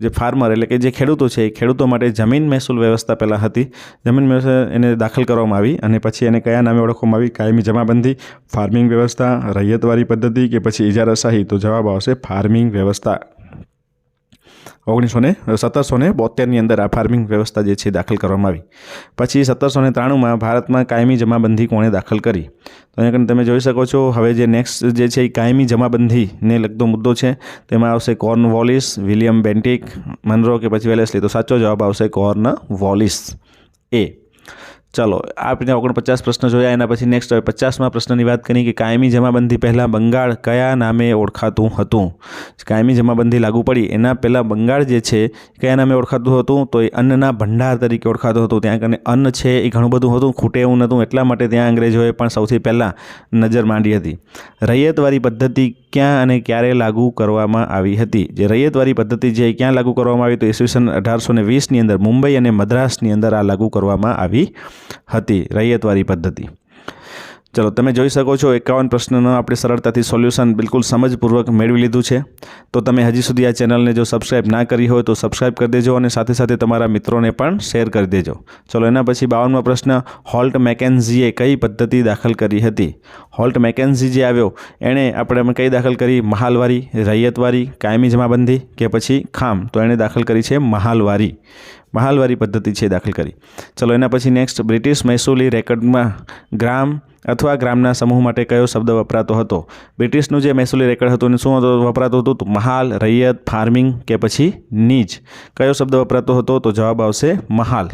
જે ફાર્મર એટલે કે જે ખેડૂતો છે એ ખેડૂતો માટે જમીન મહેસૂલ વ્યવસ્થા પહેલાં હતી. જમીન મહેસૂલ એને દાખલ કરવામાં આવી અને પછી એને કયા નામે ઓળખવામાં આવી? કાયમી જમાબંધી, ફાર્મિંગ વ્યવસ્થા, રૈયતવારી પદ્ધતિ કે પછી ઇજારાશાહી? તો જવાબ આવશે ફાર્મિંગ વ્યવસ્થા. 1772ની અંદર આ ફાર્મિંગ વ્યવસ્થા જે છે દાખલ કરવામાં આવી. પછી 1793માં ભારતમાં કાયમી જમાબંધી કોણે દાખલ કરી? તો અહીંયા તમે જોઈ શકો છો. હવે જે નેક્સ્ટ જે છે એ કાયમી જમાબંધીને લગતો મુદ્દો છે. તેમાં આવશે કોર્નવોલિસ, વિલિયમ બેન્ટિક, મનરો કે પછી વેલેસ્લી? તો સાચો જવાબ આવશે કોર્નવોલિસ એ. ચલો, આપણે 49 પ્રશ્ન જોયા. એના પછી નેક્સ્ટ હવે 50મા પ્રશ્નની વાત કરી કે કાયમી જમાબંધી પહેલાં બંગાળ કયા નામે ઓળખાતું હતું? કાયમી જમાબંધી લાગુ પડી એના પહેલાં બંગાળ જે છે કયા નામે ઓળખાતું હતું? તો એ અન્નના ભંડાર તરીકે ઓળખાતું હતું. ત્યાં કને અન્ન છે એ ઘણું બધું હતું, ખૂટે એવું નહોતું, એટલા માટે ત્યાં અંગ્રેજોએ પણ સૌથી પહેલાં નજર માંડી હતી. રૈયતવારી પદ્ધતિ ક્યાં અને ક્યારે લાગુ કરવામાં આવી હતી? જે રૈયતવારી પદ્ધતિ છે ક્યાં લાગુ કરવામાં આવી? તો ઈસવીસન 1820ની અંદર મુંબઈ અને મદ્રાસની અંદર આ લાગુ કરવામાં આવી હતી, રૈયતવારી પદ્ધતિ. ચલો, તમે જોઈ શકો છો 51 પ્રશ્નનો આપણે સરળતાથી સોલ્યુશન બિલકુલ સમજપૂર્વક મેળવી લીધું છે. તો તમે હજી સુધી આ ચેનલને જો સબસ્ક્રાઇબ ના કરી હોય તો સબસ્ક્રાઇબ કરી દેજો અને સાથે સાથે તમારા મિત્રોને પણ શેર કરી દેજો. ચલો, એના પછી 52મો પ્રશ્ન, હોલ્ટ મેકેન્ઝીએ કઈ પદ્ધતિ દાખલ કરી હતી? હોલ્ટ મેકેન્ઝી જે આવ્યો એણે આપણે કઈ દાખલ કરી? મહાલવારી, રૈયતવારી, કાયમી જમાબંધી કે પછી ખામ? તો એણે દાખલ કરી છે મહાલવારી પદ્ધતિ છે દાખલ કરી. ચલો, એના પછી નેક્સ્ટ, બ્રિટિશ મહેસૂલી રેકર્ડમાં ગ્રામ અથવા ગ્રામના સમૂહ માટે કયો શબ્દ વપરાતો હતો? બ્રિટિશનું જે મહેસૂલી રેકર્ડ હતું એને શું વપરાતું હતું? તો મહાલ, રૈયત, ફાર્મિંગ કે પછી નીજ? કયો શબ્દ વપરાતો હતો? તો જવાબ આવશે મહાલ,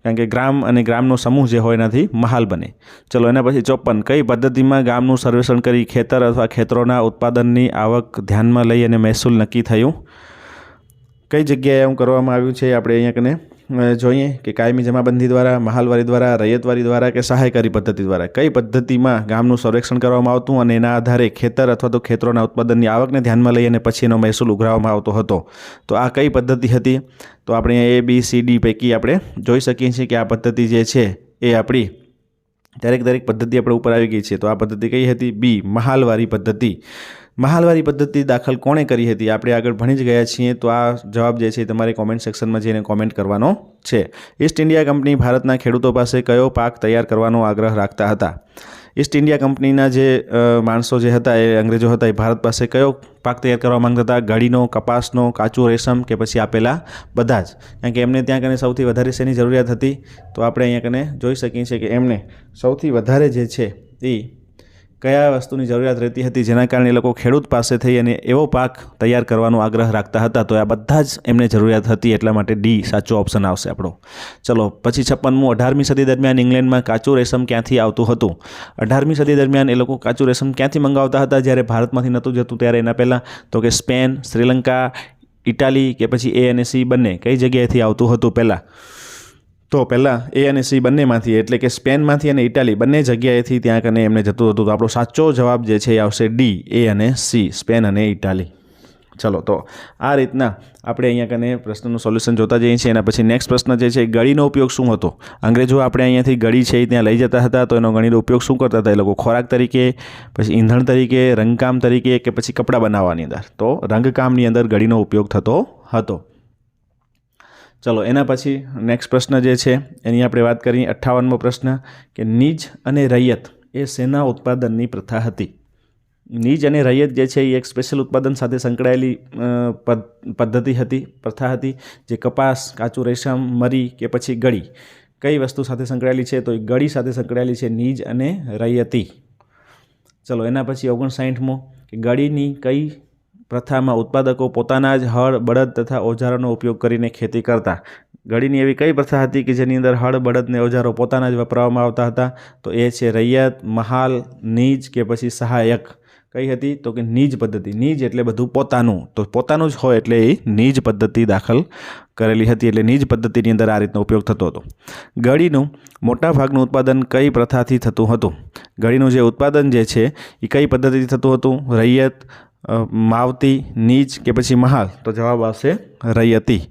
કારણ કે ગ્રામ અને ગ્રામનો સમૂહ જે હોય એનાથી મહાલ બને. ચલો, એના પછી 54, કઈ પદ્ધતિમાં ગામનું સર્વેક્ષણ કરી ખેતર અથવા ખેતરોના ઉત્પાદનની આવક ધ્યાનમાં લઈ અને મહેસૂલ નક્કી થયું? કઈ જગ્યાએ એવું કરવામાં આવ્યું છે આપણે અહીંયા કને જોઈએ કે કાયમી જમાબંધી દ્વારા, મહાલવારી દ્વારા, રૈયતવારી દ્વારા કે સહાયકારી પદ્ધતિ દ્વારા? કઈ પદ્ધતિમાં ગામનું સર્વેક્ષણ કરવામાં આવતું અને એના આધારે ખેતર અથવા તો ખેતરોના ઉત્પાદનની આવકને ધ્યાનમાં લઈ અને પછી એનો મહેસૂલ ઉઘરાવવામાં આવતો હતો? તો આ કઈ પદ્ધતિ હતી? તો આપણે ABCD પૈકી આપણે જોઈ શકીએ છીએ કે આ પદ્ધતિ જે છે એ આપણી દરેક પદ્ધતિ આપણે ઉપર આવી ગઈ છે. તો આ પદ્ધતિ કઈ હતી? બી, મહાલવારી પદ્ધતિ. મહાલવારી પદ્ધતિ દાખલ કોણે કરી હતી? આપણે આગળ ભણી જ ગયા છીએ. તો આ જવાબ જે છે તમારે કોમેન્ટ સેક્શનમાં જઈને કોમેન્ટ કરવાનો છે. ઈસ્ટ ઇન્ડિયા કંપની ભારતના ખેડૂતો પાસે કયો પાક તૈયાર કરવાનો આગ્રહ રાખતા હતા? ઈસ્ટ ઇન્ડિયા કંપનીના જે માણસો જે હતા એ અંગ્રેજો હતા એ ભારત પાસે કયો પાક તૈયાર કરવા માંગતા હતા? ઘડીનો, કપાસનો, કાચું રેશમ કે પછી આપેલા બધા જ? કારણ કે એમને ત્યાં કને સૌથી વધારે શેની જરૂરિયાત હતી? તો આપણે અહીંયા કને જોઈ શકીએ છીએ કે એમને સૌથી વધારે જે છે એ કયા વસ્તુની જરૂરિયાત રહેતી હતી જેના કારણે એ લોકો ખેડૂત પાસે થઈ અને એવો પાક તૈયાર કરવાનો આગ્રહ રાખતા હતા? તો આ બધા જ એમને જરૂરિયાત હતી, એટલા માટે ડી સાચો ઓપ્શન આવશે આપણો. ચલો, પછી 56મું, 18મી સદી દરમિયાન ઇંગ્લેન્ડમાં કાચું રેશમ ક્યાંથી આવતું હતું? 18મી સદી દરમિયાન એ લોકો કાચું રેશમ ક્યાંથી મંગાવતા હતા જ્યારે ભારતમાંથી નહોતું જતું ત્યારે? એના પહેલાં તો કે સ્પેન, શ્રીલંકા, ઇટાલી કે પછી A અને C બંને? કઈ જગ્યાએથી આવતું હતું પહેલાં? તો પહેલાં A અને C બંનેમાંથી, એટલે કે સ્પેનમાંથી અને ઇટાલી બંને જગ્યાએથી ત્યાં કને એમને જતું હતું. તો આપણો સાચો જવાબ જે છે એ આવશે ડી, A અને C, સ્પેન અને ઇટાલી. ચલો, તો આ રીતના આપણે અહીંયા કને પ્રશ્નનું સોલ્યુશન જોતા જઈએ છીએ. એના પછી નેક્સ્ટ પ્રશ્ન જે છે, ગળીનો ઉપયોગ શું હતો? અંગ્રેજો આપણે અહીંયાથી ગળી છે એ ત્યાં લઈ જતા હતા, તો એનો ગળીનો ઉપયોગ શું કરતા હતા એ લોકો? ખોરાક તરીકે, પછી ઈંધણ તરીકે, રંગકામ તરીકે કે પછી કપડાં બનાવવાની અંદર? તો રંગકામની અંદર ગળીનો ઉપયોગ થતો હતો. ચલો, એના પછી નેક્સ્ટ પ્રશ્ન જે છે એની આપણે વાત કરીએ. 58મો પ્રશ્ન કે નીજ અને રૈયત એ શેના ઉત્પાદનની પ્રથા હતી? નીજ અને રૈયત જે છે એ એક સ્પેશિયલ ઉત્પાદન સાથે સંકળાયેલી પદ્ધતિ હતી, પ્રથા હતી, જે કપાસ, કાચું રેશમ, મરી કે પછી ગળી? કઈ વસ્તુ સાથે સંકળાયેલી છે? તો એ ગળી સાથે સંકળાયેલી છે, નીજ અને રૈયતી. ચલો, એના પછી 59મો કે ગળીની કઈ પ્રથામાં ઉત્પાદકો પોતાના જ હળ, બળદ તથા ઓજારોનો ઉપયોગ કરીને ખેતી કરતા? ગળીની એવી કઈ પ્રથા હતી કે જેની અંદર હળ, બળદ ને ઓજારો પોતાના જ વપરાવવામાં આવતા હતા? તો એ છે રૈયત, મહાલ, નીજ કે પછી સહાયક? કઈ હતી? તો કે નીજ પદ્ધતિ. નીજ એટલે બધું પોતાનું, તો પોતાનું જ હોય એટલે એ નીજ પદ્ધતિ દાખલ કરેલી હતી. એટલે નીજ પદ્ધતિની અંદર આ રીતનો ઉપયોગ થતો હતો. ગળીનું મોટાભાગનું ઉત્પાદન કઈ પ્રથાથી થતું હતું? ગળીનું જે ઉત્પાદન જે છે એ કઈ પદ્ધતિથી થતું હતું? રૈયત, માવતી, નીજ કે પછી મહાલ? તો જવાબ આવશે રૈયતી.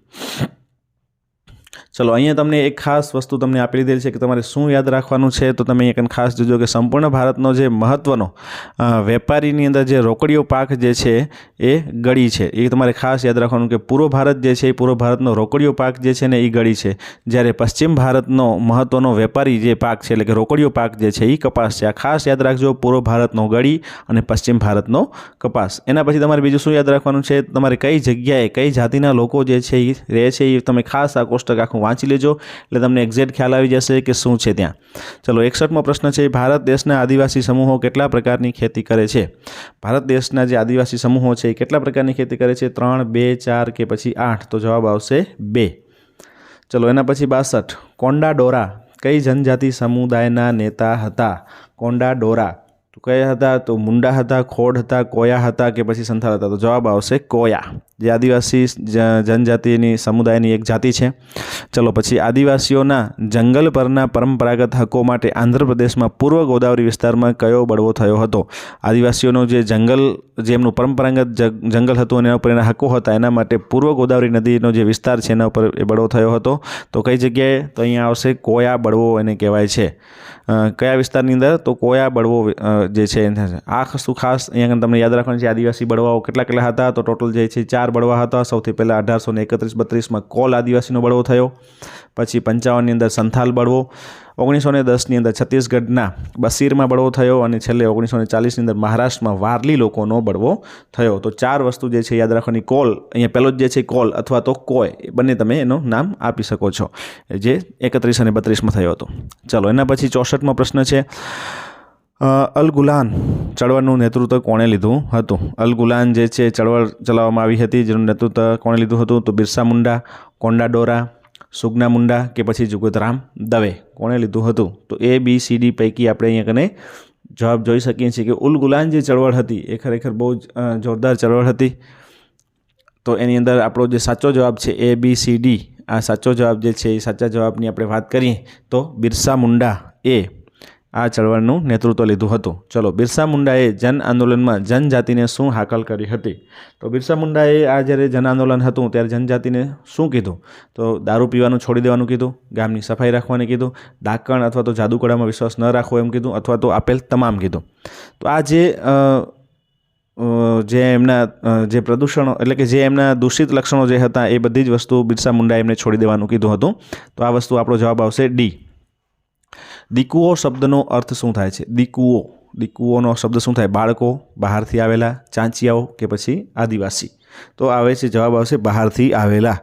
ચલો અહીંયા તમને એક ખાસ વસ્તુ તમને આપી દીધેલ છે કે તમારે શું યાદ રાખવાનું છે, તો તમે અહીંયા ખાસ જોજો કે સંપૂર્ણ ભારતનો જે મહત્ત્વનો વેપારીની અંદર જે રોકડીયો પાક જે છે એ ગળી છે. એ તમારે ખાસ યાદ રાખવાનું કે પૂર્વ ભારત જે છે એ પૂર્વ ભારતનો રોકડીયો પાક જે છે ને એ ગળી છે, જ્યારે પશ્ચિમ ભારતનો મહત્ત્વનો વેપારી જે પાક છે એટલે કે રોકડીયો પાક જે છે એ કપાસ છે. આ ખાસ યાદ રાખજો, પૂર્વ ભારતનો ગળી અને પશ્ચિમ ભારતનો કપાસ. એના પછી તમારે બીજું શું યાદ રાખવાનું છે, તમારે કઈ જગ્યાએ કઈ જાતિના લોકો જે છે એ રહે છે એ તમે ખાસ આ કોષ્ટક આખું વાંચી લેજો એટલે તમને એક્ઝેક્ટ ખ્યાલ આવી જશે કે શું છે ત્યાં. ચલો 61મો પ્રશ્ન છે, ભારત દેશના આદિવાસી સમૂહો કેટલા પ્રકારની ખેતી કરે છે? ભારત દેશના જે આદિવાસી સમૂહો છે એ કેટલા પ્રકારની ખેતી કરે છે? 3, 2, 4 કે પછી 8? તો જવાબ આવશે 2. ચલો એના પછી 62, કોંડા ડોરા કઈ જનજાતિ સમુદાયના નેતા હતા? કોંડા ડોરા તો કયા હતા? તો મુંડા હતા, ખોડ હતા, કોયા હતા કે પછી સંથાલ હતા? તો જવાબ આવશે કોયા, જે આદિવાસી જનજાતિની સમુદાયની એક જાતિ છે. ચલો પછી આદિવાસીઓના જંગલ પરના પરંપરાગત હકો માટે આંધ્રપ્રદેશમાં પૂર્વ ગોદાવરી વિસ્તારમાં કયો બળવો થયો હતો? આદિવાસીઓનું જે જંગલ, જે એમનું પરંપરાગત જંગલ હતું અને એના ઉપર એના હકો હતા, એના માટે પૂર્વ ગોદાવરી નદીનો જે વિસ્તાર છે એના ઉપર એ બળવો થયો હતો. તો કઈ જગ્યાએ? તો અહીંયા આવશે કોયા બળવો એને કહેવાય છે. કયા વિસ્તારની અંદર? તો કોયા બળવો જે છે. આ વસ્તુ ખાસ અહીંયા તમને યાદ રાખવાનું છે. આદિવાસી બળવાઓ કેટલા હતા? તો ટોટલ જે છે 4 બળવા હતા. સૌથી પહેલાં 1831-32માં કોલ આદિવાસીનો બળવો થયો, પછી 55ની અંદર સંથાલ બળવો, 1910ની અંદર છત્તીસગઢના બસીરમાં બળવો થયો અને છેલ્લે 1940ની અંદર મહારાષ્ટ્રમાં વારલી લોકોનો બળવો થયો. તો 4 વસ્તુ જે છે યાદ રાખવાની. કોલ અહીંયા પહેલો જ જે છે કોલ અથવા તો કોય, એ બંને તમે એનું નામ આપી શકો છો, જે 31 અને 32માં થયો હતો. ચલો એના પછી 64મો પ્રશ્ન છે, અલ ગુલાન ચળવળનું નેતૃત્વ કોણે લીધું હતું? અલ ગુલાન જે છે ચળવળ ચલાવવામાં આવી હતી, જેનું નેતૃત્વ કોણે લીધું હતું? તો બિરસા મુંડા, કોંડા ડોરા, સુગના મુંડા કે પછી જગતરામ દવે? કોણે લીધું હતું? તો ABCD પૈકી આપણે અહીંયા કને જવાબ જોઈ શકીએ છીએ કે ઉલ ગુલાન જે ચળવળ હતી એ ખરેખર બહુ જ જોરદાર ચળવળ હતી. તો એની અંદર આપણો જે સાચો જવાબ છે ABCD, આ સાચો જવાબ જે છે એ સાચા જવાબની આપણે વાત કરીએ તો બિરસા મુંડા આ ચળવળનું નેતૃત્વ લીધું હતું. ચલો બિરસા મુંડાએ જન આંદોલનમાં જનજાતિને શું હાકલ કરી હતી? તો બિરસા મુંડાએ આ જ્યારે જન આંદોલન હતું ત્યારે જનજાતિને શું કીધું? તો દારૂ પીવાનું છોડી દેવાનું કીધું, ગામની સફાઈ રાખવાની કીધું, ડાકણ અથવા તો જાદુકડામાં વિશ્વાસ ન રાખવો એમ કીધું, અથવા તો આપેલ તમામ કીધું. તો આ જે એમના જે પ્રદૂષણો એટલે કે જે એમના દૂષિત લક્ષણો જે હતા એ બધી જ વસ્તુ બિરસા મુંડાએ એમને છોડી દેવાનું કીધું હતું. તો આ વસ્તુ આપણો જવાબ આવશે D. દીકુઓ શબ્દનો અર્થ શું થાય છે? દીકુઓનો શબ્દ શું થાય? બાળકો, બહારથી આવેલા, ચાંચિયાઓ કે પછી આદિવાસી? તો આવે છે જવાબ આવશે બહારથી આવેલા.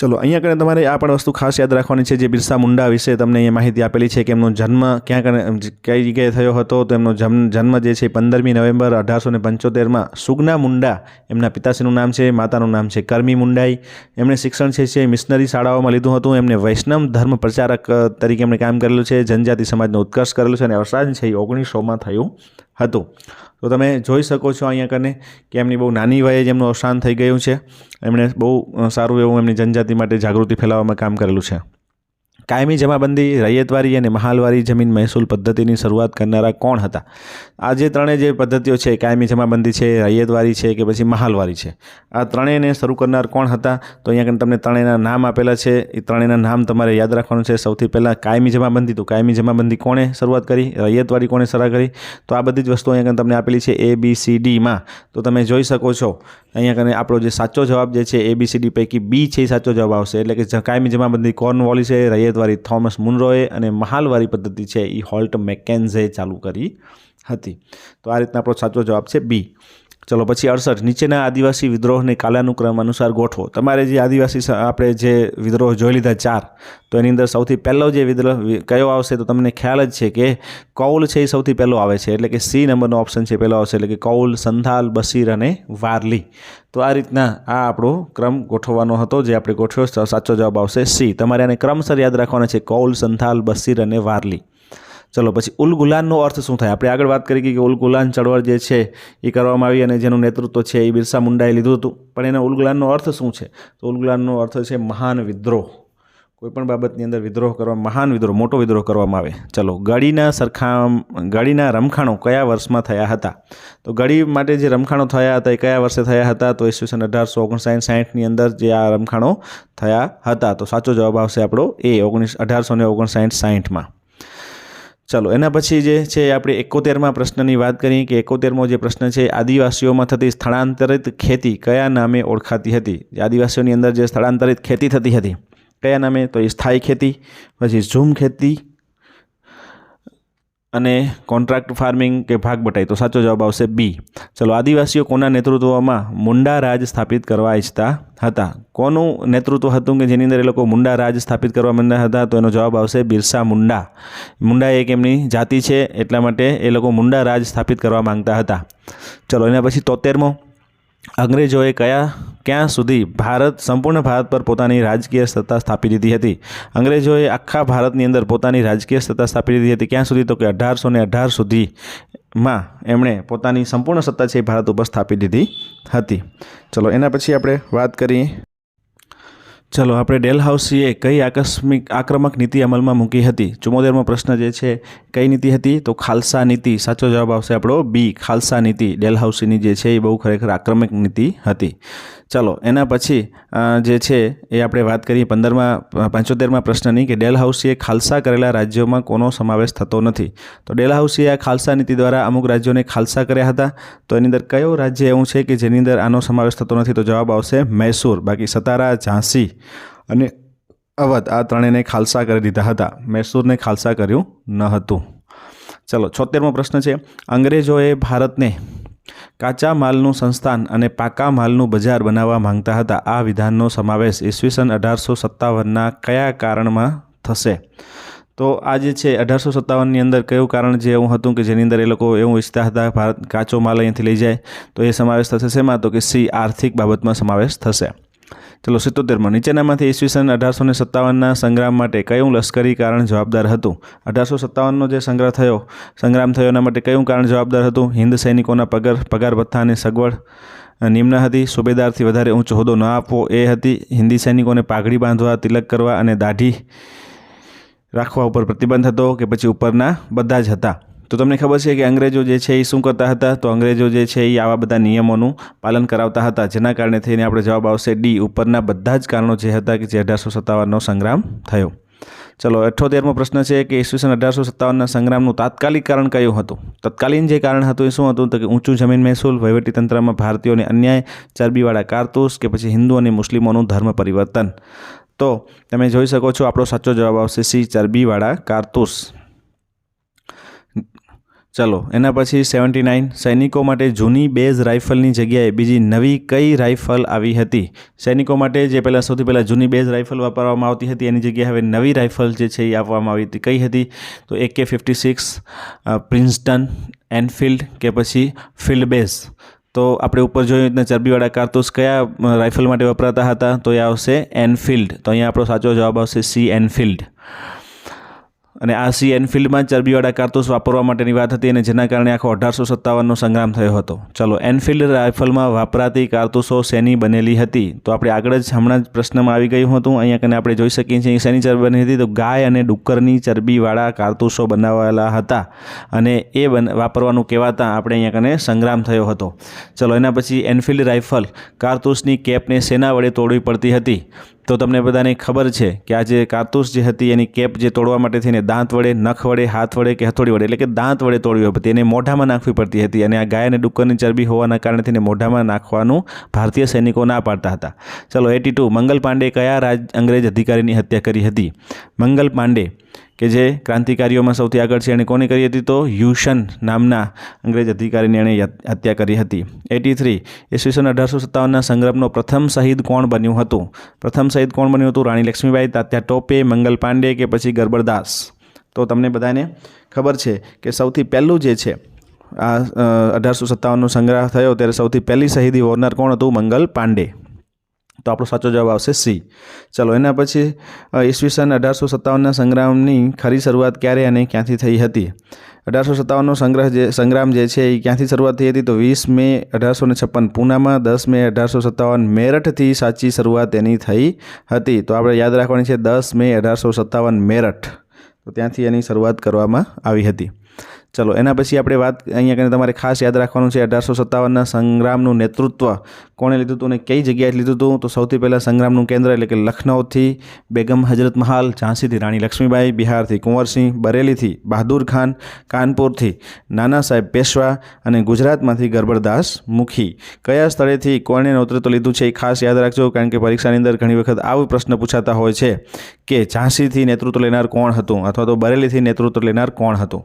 ચલો અહીંયા કને તમારે આ પણ વસ્તુ ખાસ યાદ રાખવાની છે. જે બિરસા મુંડા વિશે તમને અહીંયા માહિતી આપેલી છે કે એમનો જન્મ કઈ જગ્યાએ થયો હતો? તો એમનો જન્મ જે છે 15મી નવેમ્બર 1875માં સુગના મુંડા એમના પિતાશ્રીનું નામ છે, માતાનું નામ છે કરમી મુંડાઈ. એમણે શિક્ષણ છે મિશનરી શાળાઓમાં લીધું હતું. એમને વૈષ્ણવ ધર્મ પ્રચારક તરીકે એમણે કામ કરેલું છે, જનજાતિ સમાજનો ઉત્કર્ષ કરેલો છે અને અવસાન છે એ 1900માં થયું હતું. તો તમે જોઈ શકો છો અહીંયા કને કે એમની બહુ નાની વયે જ એમનું અવસાન થઈ ગયું છે. એમણે બહુ સારું એવું એમની જનજાતિ માટે જાગૃતિ ફેલાવવામાં કામ કરેલું છે. કાયમી જમાબંધી, રૈયતવારી અને મહાલવારી જમીન મહેસૂલ પદ્ધતિની શરૂઆત કરનારા કોણ હતા? આ જે ત્રણેય જે પદ્ધતિઓ છે, કાયમી જમાબંધી છે, રૈયતવારી છે કે પછી મહાલવારી છે, આ ત્રણેયને શરૂ કરનાર કોણ હતા? તો અહીંયા તમને ત્રણેયના નામ આપેલા છે. એ ત્રણેયના નામ તમારે યાદ રાખવાનું છે. સૌથી પહેલાં કાયમી જમાબંધી. તો કાયમી જમાબંધી કોણે શરૂઆત કરી? રૈયતવારી કોણે શરૂ કરી? તો આ બધી જ વસ્તુઓ અહીંયા તમને આપેલી છે ABCDમાં. તો તમે જોઈ શકો છો અહીંયા કને આપણો જે સાચો જવાબ જે છે ABCD પૈકી B છે એ સાચો જવાબ આવશે. એટલે કે કાયમી જમાબંધી કોર્નવોલિસ છે, રૈયતવારી થોમસ મુનરોએ અને મહાલવારી પદ્ધતિ છે એ હોલ્ટ મેકેન્ઝે ચાલુ કરી હતી. તો આ રીતના આપણો સાચો જવાબ છે B. ચલો પછી 68, નીચેના આદિવાસી વિદ્રોહને કાલાનુક્રમ અનુસાર ગોઠવો. તમારે જે આદિવાસી આપણે જે વિદ્રોહ જોઈ લીધા 4, તો એની અંદર સૌથી પહેલો જે વિદ્રોહ કયો આવશે? તો તમને ખ્યાલ જ છે કે કૌલ છે એ સૌથી પહેલો આવે છે. એટલે કે C નંબરનો ઓપ્શન છે પહેલો આવશે. એટલે કે કૌલ, સંથાલ, બસીર અને વારલી. તો આ રીતના આ આપણો ક્રમ ગોઠવવાનો હતો, જે આપણે ગોઠવ્યો. સાચો જવાબ આવશે C. તમારે આને ક્રમસર યાદ રાખવાના છે, કૌલ, સંથાલ, બસીર અને વારલી. ચલો પછી ઉલ ગુલાનનો અર્થ શું થાય? આપણે આગળ વાત કરી કે ઉલ ગુલાન ચળવળ જે છે એ કરવામાં આવી અને જેનું નેતૃત્વ છે એ બિરસા મુંડાએ લીધું હતું. પણ એના ઉલ ગુલાનનો અર્થ શું છે? તો ઉલ ગુલાનનો અર્થ છે મહાન વિદ્રોહ. કોઈપણ બાબતની અંદર વિદ્રોહ કરવા, મહાન વિદ્રોહ, મોટો વિદ્રોહ કરવામાં આવે. ચલો, ગળીના રમખાણો કયા વર્ષમાં થયા હતા? તો ગળી માટે જે રમખાણો થયા હતા એ કયા વર્ષે થયા હતા? તો ઈસવીસન 1859-60ની અંદર જે આ રમખાણો થયા હતા. તો સાચો જવાબ આવશે આપણો એ 1859-60માં. ચલો, એના પછી જે છે આપણે 71મા પ્રશ્નની વાત કરીએ કે 71મો જે પ્રશ્ન છે, આદિવાસીઓમાં થતી સ્થળાંતરિત ખેતી કયા નામે ઓળખાતી હતી? આદિવાસીઓની અંદર જે સ્થળાંતરિત ખેતી થતી હતી કયા નામે? તો એ સ્થાયી ખેતી, પછી ઝૂમ ખેતી અને કોન્ટ્રાક્ટ ફાર્મિંગ કે ભાગ બટાઈ. તો સાચો જવાબ આવશે બી. ચલો, આદિવાસીઓ કોના નેતૃત્વમાં મુંડા રાજ સ્થાપિત કરવા ઈચ્છતા હતા? કોનું નેતૃત્વ હતું કે જેની અંદર એ લોકો મુંડા રાજ સ્થાપિત કરવા માંગતા હતા? તો એનો જવાબ આવશે બિરસા મુંડા. મુંડા એક એમની જાતિ છે, એટલા માટે એ લોકો મુંડા રાજ સ્થાપિત કરવા માંગતા હતા. ચલો, એના પછી 73મો, અંગ્રેજોએ ક્યાં સુધી સંપૂર્ણ ભારત પર પોતાની રાજકીય સત્તા સ્થાપી દીધી હતી? અંગ્રેજોએ આખા ભારતની અંદર પોતાની રાજકીય સત્તા સ્થાપી દીધી હતી. ક્યાં સુધી? તો કે 1818 સુધીમાં એમણે પોતાની સંપૂર્ણ સત્તા છે એ ભારત ઉપર સ્થાપી દીધી હતી. ચલો, એના પછી આપણે વાત કરીએ. ચલો, આપણે ડેલહાઉસીએ કઈ આક્રમક નીતિ અમલમાં મૂકી હતી? 74મો પ્રશ્ન જે છે, કઈ નીતિ હતી? તો ખાલસા નીતિ. સાચો જવાબ આવશે આપણો બી, ખાલસા નીતિ. ડેલહાઉસીની જે છે એ બહુ ખરેખર આક્રમક નીતિ હતી. ચલો, એના પછી જે છે એ આપણે વાત કરીએ 75મા પ્રશ્નની કે ડેલહાઉસીએ ખાલસા કરેલા રાજ્યોમાં કોનો સમાવેશ થતો નથી? તો ડેલહાઉસીએ આ ખાલસા નીતિ દ્વારા અમુક રાજ્યોને ખાલસા કર્યા હતા. તો એની અંદર કયો રાજ્ય એવું છે કે જેની અંદર આનો સમાવેશ થતો નથી? તો જવાબ આવશે મૈસૂર. બાકી સતારા, ઝાંસી અને અવધ આ ત્રણેયને ખાલસા કરી દીધા હતા. મૈસૂરને ખાલસા કર્યું ન હતું. ચલો, 76મો પ્રશ્ન છે, અંગ્રેજોએ ભારતને કાચા માલનું સંસ્થાન અને પાકા માલનું બજાર બનાવવા માંગતા હતા. આ વિધાનનો સમાવેશ ઈસવીસન 1857ના કયા કારણમાં થશે? તો આ જે છે 1857ની અંદર કયું કારણ જે એવું હતું કે જેની અંદર એ લોકો એવું ઈચ્છતા હતા ભારત કાચો માલ અહીંયાથી લઈ જાય? તો એ સમાવેશ થશે શેમાં? તો કે સી, આર્થિક બાબતમાં સમાવેશ થશે. ચલો, 77મો, નીચેનામાંથી ઈસવીસન 1857ના સંગ્રામ માટે કયું લશ્કરી કારણ જવાબદાર હતું? 1857નો જે સંગ્રામ થયો એના માટે કયું કારણ જવાબદાર હતું? હિન્દ સૈનિકોના પગાર ભથ્થા અને સગવડ નિમ્ન હતી. સુબેદારથી વધારે ઊંચો હોદ્દો ન આપવો એ હતી. હિન્દી સૈનિકોને પાઘડી બાંધવા, તિલક કરવા અને દાઢી રાખવા ઉપર પ્રતિબંધ હતો કે પછી ઉપરના બધા જ હતા? તો તમને ખબર છે કે અંગ્રેજો જે છે એ શું કરતા હતા? તો અંગ્રેજો જે છે એ આવા બધા નિયમોનું પાલન કરાવતા હતા, જેના કારણે થઈને આપણે જવાબ આવશે ડી, ઉપરના બધા જ કારણો જે હતા કે જે 1857નો સંગ્રામ થયો. ચલો, 78મો પ્રશ્ન છે કે ઈસવીસન 1857ના સંગ્રામનું તાત્કાલિક કારણ કયું હતું? તત્કાલીન જે કારણ હતું એ શું હતું? તો કે ઊંચું જમીન મહેસૂલ, વહીવટીતંત્રમાં ભારતીયોને અન્યાય, ચરબીવાળા કારતૂસ કે પછી હિન્દુ અને મુસ્લિમોનું ધર્મ પરિવર્તન? તો તમે જોઈ શકો છો આપણો સાચો જવાબ આવશે સી, ચરબીવાળા કારતૂસ. ચલો, એના પછી 79, સૈનિકો માટે જૂની બેઝ રાઇફલની જગ્યાએ બીજી નવી કઈ રાઇફલ આવી હતી? સૈનિકો માટે જે સૌથી પહેલાં જૂની બેઝ રાઇફલ વાપરવામાં આવતી હતી એની જગ્યાએ હવે નવી રાઇફલ જે છે એ આપવામાં આવી હતી. કઈ હતી? તો AK-56, પ્રિન્સટન, એનફિલ્ડ કે પછી ફિલ્ડ બેઝ. તો આપણે ઉપર જોયું એટલે ચરબીવાળા કારતૂસ કયા રાઇફલ માટે વપરાતા હતા? તો એ આવશે એનફિલ્ડ. તો અહીંયા આપણો સાચો જવાબ આવશે સી, એનફિલ્ડ. અને આ સી, એનફિલ્ડમાં ચરબીવાળા કારતૂસ વાપરવા માટેની વાત હતી અને જેના કારણે આખો 1857નો સંગ્રામ થયો હતો. ચલો, એનફિલ્ડ રાઇફલમાં વાપરાતી કારતૂસો શેની બનેલી હતી? તો આપણે આગળ જ હમણાં જ પ્રશ્નમાં આવી ગયું હતું. અહીંયા કને આપણે જોઈ શકીએ છીએ શેની ચરબી બની હતી? તો ગાય અને ડુક્કરની ચરબીવાળા કારતૂસો બનાવેલા હતા અને એ વાપરવાનું કહેવાતા આપણે અહીંયા કને સંગ્રામ થયો હતો. ચલો, એના પછી એનફિલ્ડ રાઇફલ કારતૂસની કેપને શેના વડે તોડવી પડતી હતી? તો તમને બધાને ખબર છે કે આ જે કારતૂસ જે હતી એની કેપ જે તોડવા માટે થઈને દાંત વડે, નખ વડે, હાથ વડે કે હથોડી વડે, એટલે કે દાંત વડે તોડવી પડતી, એને મોઢામાં નાખવી પડતી હતી. અને આ ગાય અને ડુક્કરની ચરબી હોવાના કારણે થઈને મોઢામાં નાખવાનું ભારતીય સૈનિકો ના પાડતા હતા. ચલો, 82, મંગલ પાંડે કયા અંગ્રેજ અધિકારીની હત્યા કરી હતી? મંગલ પાંડે કે જે ક્રાંતિકારીઓમાં સૌથી આગળ છે, એણે કોની કરી હતી? તો યુશન નામના અંગ્રેજ અધિકારીની એણે હત્યા કરી હતી. 83, ઈસવીસન 1857ના સંગ્રામનો પ્રથમ શહીદ કોણ બન્યું હતું? પ્રથમ શહીદ કોણ બન્યું હતું? રાણી લક્ષ્મીબાઈ, તાત્યા ટોપે, મંગલ પાંડે કે પછી ગરબડદાસ? તો તમને બધાને ખબર છે કે સૌથી પહેલું જે છે આ 1857નો સંગ્રામ થયો ત્યારે સૌથી પહેલી શહીદી વોરનાર કોણ હતું? મંગલ પાંડે. તો આપણો સાચો જવાબ આવશે સી. ચલો, એના પછી ઈસવીસન 1857ના સંગ્રામની ખરી શરૂઆત ક્યારે અને ક્યાંથી થઈ હતી? 1857નો સંગ્રામ જે છે એ ક્યાંથી શરૂઆત થઈ હતી? તો 20 મે 1856 પૂનામાં, 10 મે 1857 મેરઠથી સાચી શરૂઆત એની થઈ હતી. તો આપણે યાદ રાખવાની છે 10 મે 1857 મેરઠ, તો ત્યાંથી એની શરૂઆત કરવામાં આવી હતી. ચલો એના પછી આપણે વાત અહીંયા કરીને તમારે ખાસ યાદ રાખવાનું છે 1857ના સંગ્રામનું નેતૃત્વ કોણે લીધું હતું અને કઈ જગ્યાએ લીધું હતું? તો સૌથી પહેલાં સંગ્રામનું કેન્દ્ર એટલે કે લખનૌથી બેગમ હજરત મહાલ, ઝાંસીથી રાણી લક્ષ્મીબાઈ, બિહારથી કુંવરસિંહ, બરેલીથી બહાદુર ખાન, કાનપુરથી નાના સાહેબ પેશવા અને ગુજરાતમાંથી ગરબડદાસ મુખી. કયા સ્થળેથી કોણે નેતૃત્વ લીધું છે એ ખાસ યાદ રાખજો, કારણ કે પરીક્ષાની અંદર ઘણી વખત આવો પ્રશ્ન પૂછાતા હોય છે કે ઝાંસીથી નેતૃત્વ લેનાર કોણ હતું અથવા તો બરેલીથી નેતૃત્વ લેનાર કોણ હતું.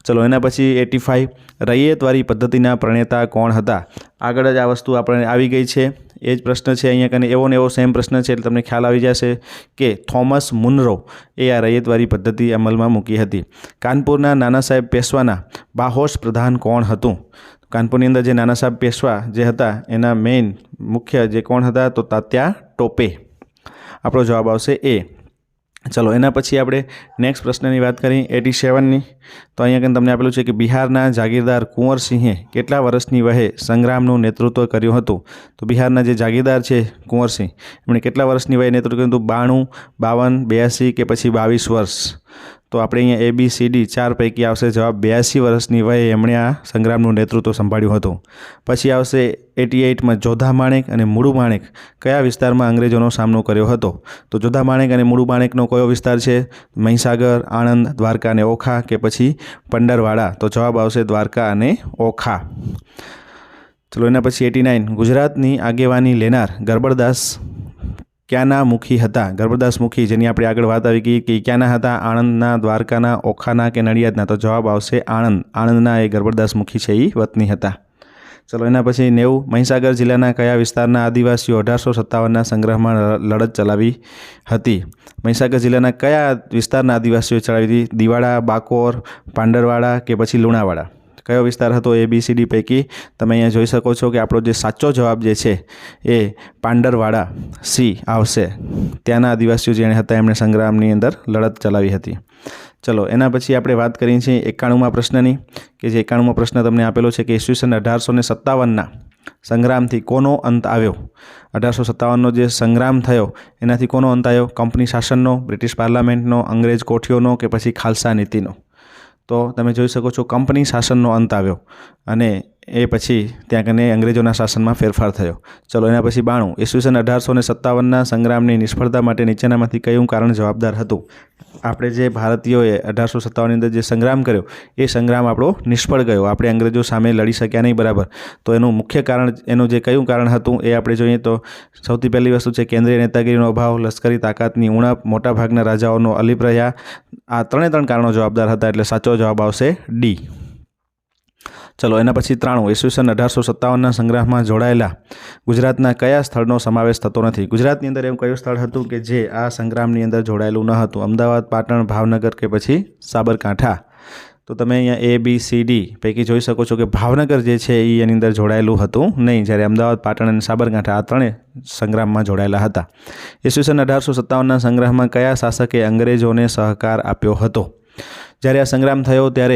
ચલો એના પછી 85 રૈયતવારી પદ્ધતિના પ્રણેતા કોણ હતા? આગળ જ આ વસ્તુ આપણે આવી ગઈ છે, એ જ પ્રશ્ન છે અહીંયા કને, એવો ને એવો સેમ પ્રશ્ન છે એટલે તમને ખ્યાલ આવી જશે કે થોમસ મુનરો એ આ રૈયતવારી પદ્ધતિ અમલમાં મૂકી હતી. કાનપુરના નાના સાહેબ પેશવાના બાહોશ પ્રધાન કોણ હતું? કાનપુરની અંદર જે નાના સાહેબ પેશવા જે હતા એના મેઇન મુખ્ય જે કોણ હતા? તો તાત્યા ટોપે. આપણો જવાબ આવશે એ. ચલો એના પછી આપણે નેક્સ્ટ પ્રશ્નની વાત કરી 87ની. તો અહીંયા કંઈ તમને આપેલું છે કે બિહારના જાગીરદાર કુંવરસિંહે કેટલા વર્ષની વયે સંગ્રામનું નેતૃત્વ કર્યું હતું? તો બિહારના જે જાગીરદાર છે કુંવરસિંહ, એમણે કેટલા વર્ષની વયે નેતૃત્વ કર્યું હતું? 92, 52, 82 કે પછી 22 વર્ષ? તો આપણે અહીંયા ABCD 4 પૈકી આવશે જવાબ 82 વર્ષની વયે એમણે આ સંગ્રામનું નેતૃત્વ સંભાળ્યું હતું. પછી આવશે 88માં જોધા માણેક અને મૂળુ માણેક કયા વિસ્તારમાં અંગ્રેજોનો સામનો કર્યો હતો? તો જોધા માણેક અને મૂળુ માણેકનો કયો વિસ્તાર છે? મહીસાગર, આણંદ, દ્વારકા અને ઓખા કે પછી પંડરવાડા? તો જવાબ આવશે દ્વારકા અને ઓખા. ચલો એના પછી 89 ગુજરાતની આગેવાની લેનાર ગરબડદાસ ક્યાંના મુખી હતા? ગરબડદાસ મુખી જેની આપણે આગળ વાત આવી ગઈ કે ક્યાંના હતા? આણંદના, દ્વારકાના, ઓખાના કે નડિયાદના? તો જવાબ આવશે આણંદ. આણંદના એ ગરબડદાસ મુખી છે એ વતની હતા. ચલો એના પછી 90 મહીસાગર જિલ્લાના કયા વિસ્તારના આદિવાસીઓ 1857ના સંગ્રામમાં લડત ચલાવી હતી? મહીસાગર જિલ્લાના કયા વિસ્તારના આદિવાસીઓ ચલાવી હતી? દિવાડા, બાકોર, પાંડરવાડા કે પછી લુણાવાડા? કયો વિસ્તાર હતો? ABCD પૈકી તમે અહીંયા જોઈ શકો છો કે આપણો જે સાચો જવાબ જે છે એ પાંડરવાડા C આવશે. ત્યાંના આદિવાસીઓ જેણે હતા એમણે સંગ્રામની અંદર લડત ચલાવી હતી. ચલો એના પછી આપણે વાત કરીએ છીએ 91મા પ્રશ્નની, કે જે 91મો પ્રશ્ન તમને આપેલો છે કે ઈસવીસન 1857ના સંગ્રામથી કોનો અંત આવ્યો? 1857નો જે સંગ્રામ થયો એનાથી કોનો અંત આવ્યો? કંપની શાસનનો, બ્રિટિશ પાર્લામેન્ટનો, અંગ્રેજ કોઠીઓનો કે પછી ખાલસા નીતિનો? તો તમે જોઈ શકો છો કંપની શાસનનો અંત આવ્યો અને એ પછી ત્યાં કને અંગ્રેજોના શાસનમાં ફેરફાર થયો. ચલો એના પછી 92 ઈસવીસન 1857ના સંગ્રામની નિષ્ફળતા માટે નીચેનામાંથી કયું કારણ જવાબદાર હતું? આપણે જે ભારતીયોએ 1857ની અંદર જે સંગ્રામ કર્યો એ સંગ્રામ આપણો નિષ્ફળ ગયો, આપણે અંગ્રેજો સામે લડી શક્યા નહીં, બરાબર. તો એનું મુખ્ય કારણ, એનું જે કયું કારણ હતું એ આપણે જોઈએ તો સૌથી પહેલી વસ્તુ છે કેન્દ્રીય નેતાગીરીનો અભાવ, લશ્કરી તાકાતની ઉણપ, મોટાભાગના રાજાઓનો અલીપ રહ્યા. આ ત્રણ કારણો જવાબદાર હતા, એટલે સાચો જવાબ આવશે D. ચલો એના પછી 93 ઈસવીસન 1857ના સંગ્રામમાં જોડાયેલા ગુજરાતના કયા સ્થળનો સમાવેશ થતો નથી? ગુજરાતની અંદર એવું કયું સ્થળ હતું કે જે આ સંગ્રામની અંદર જોડાયેલું ન હતું? અમદાવાદ, પાટણ, ભાવનગર કે પછી સાબરકાંઠા? તો તમે અહીંયા ABCD પૈકી જોઈ શકો છો કે ભાવનગર જે છે એ એની અંદર જોડાયેલું હતું નહીં, જ્યારે અમદાવાદ, પાટણ અને સાબરકાંઠા આ ત્રણેય સંગ્રામમાં જોડાયેલા હતા. ઈસવીસન 1857ના સંગ્રામમાં કયા શાસકે અંગ્રેજોને સહકાર આપ્યો હતો? જ્યારે આ સંગ્રામ થયો ત્યારે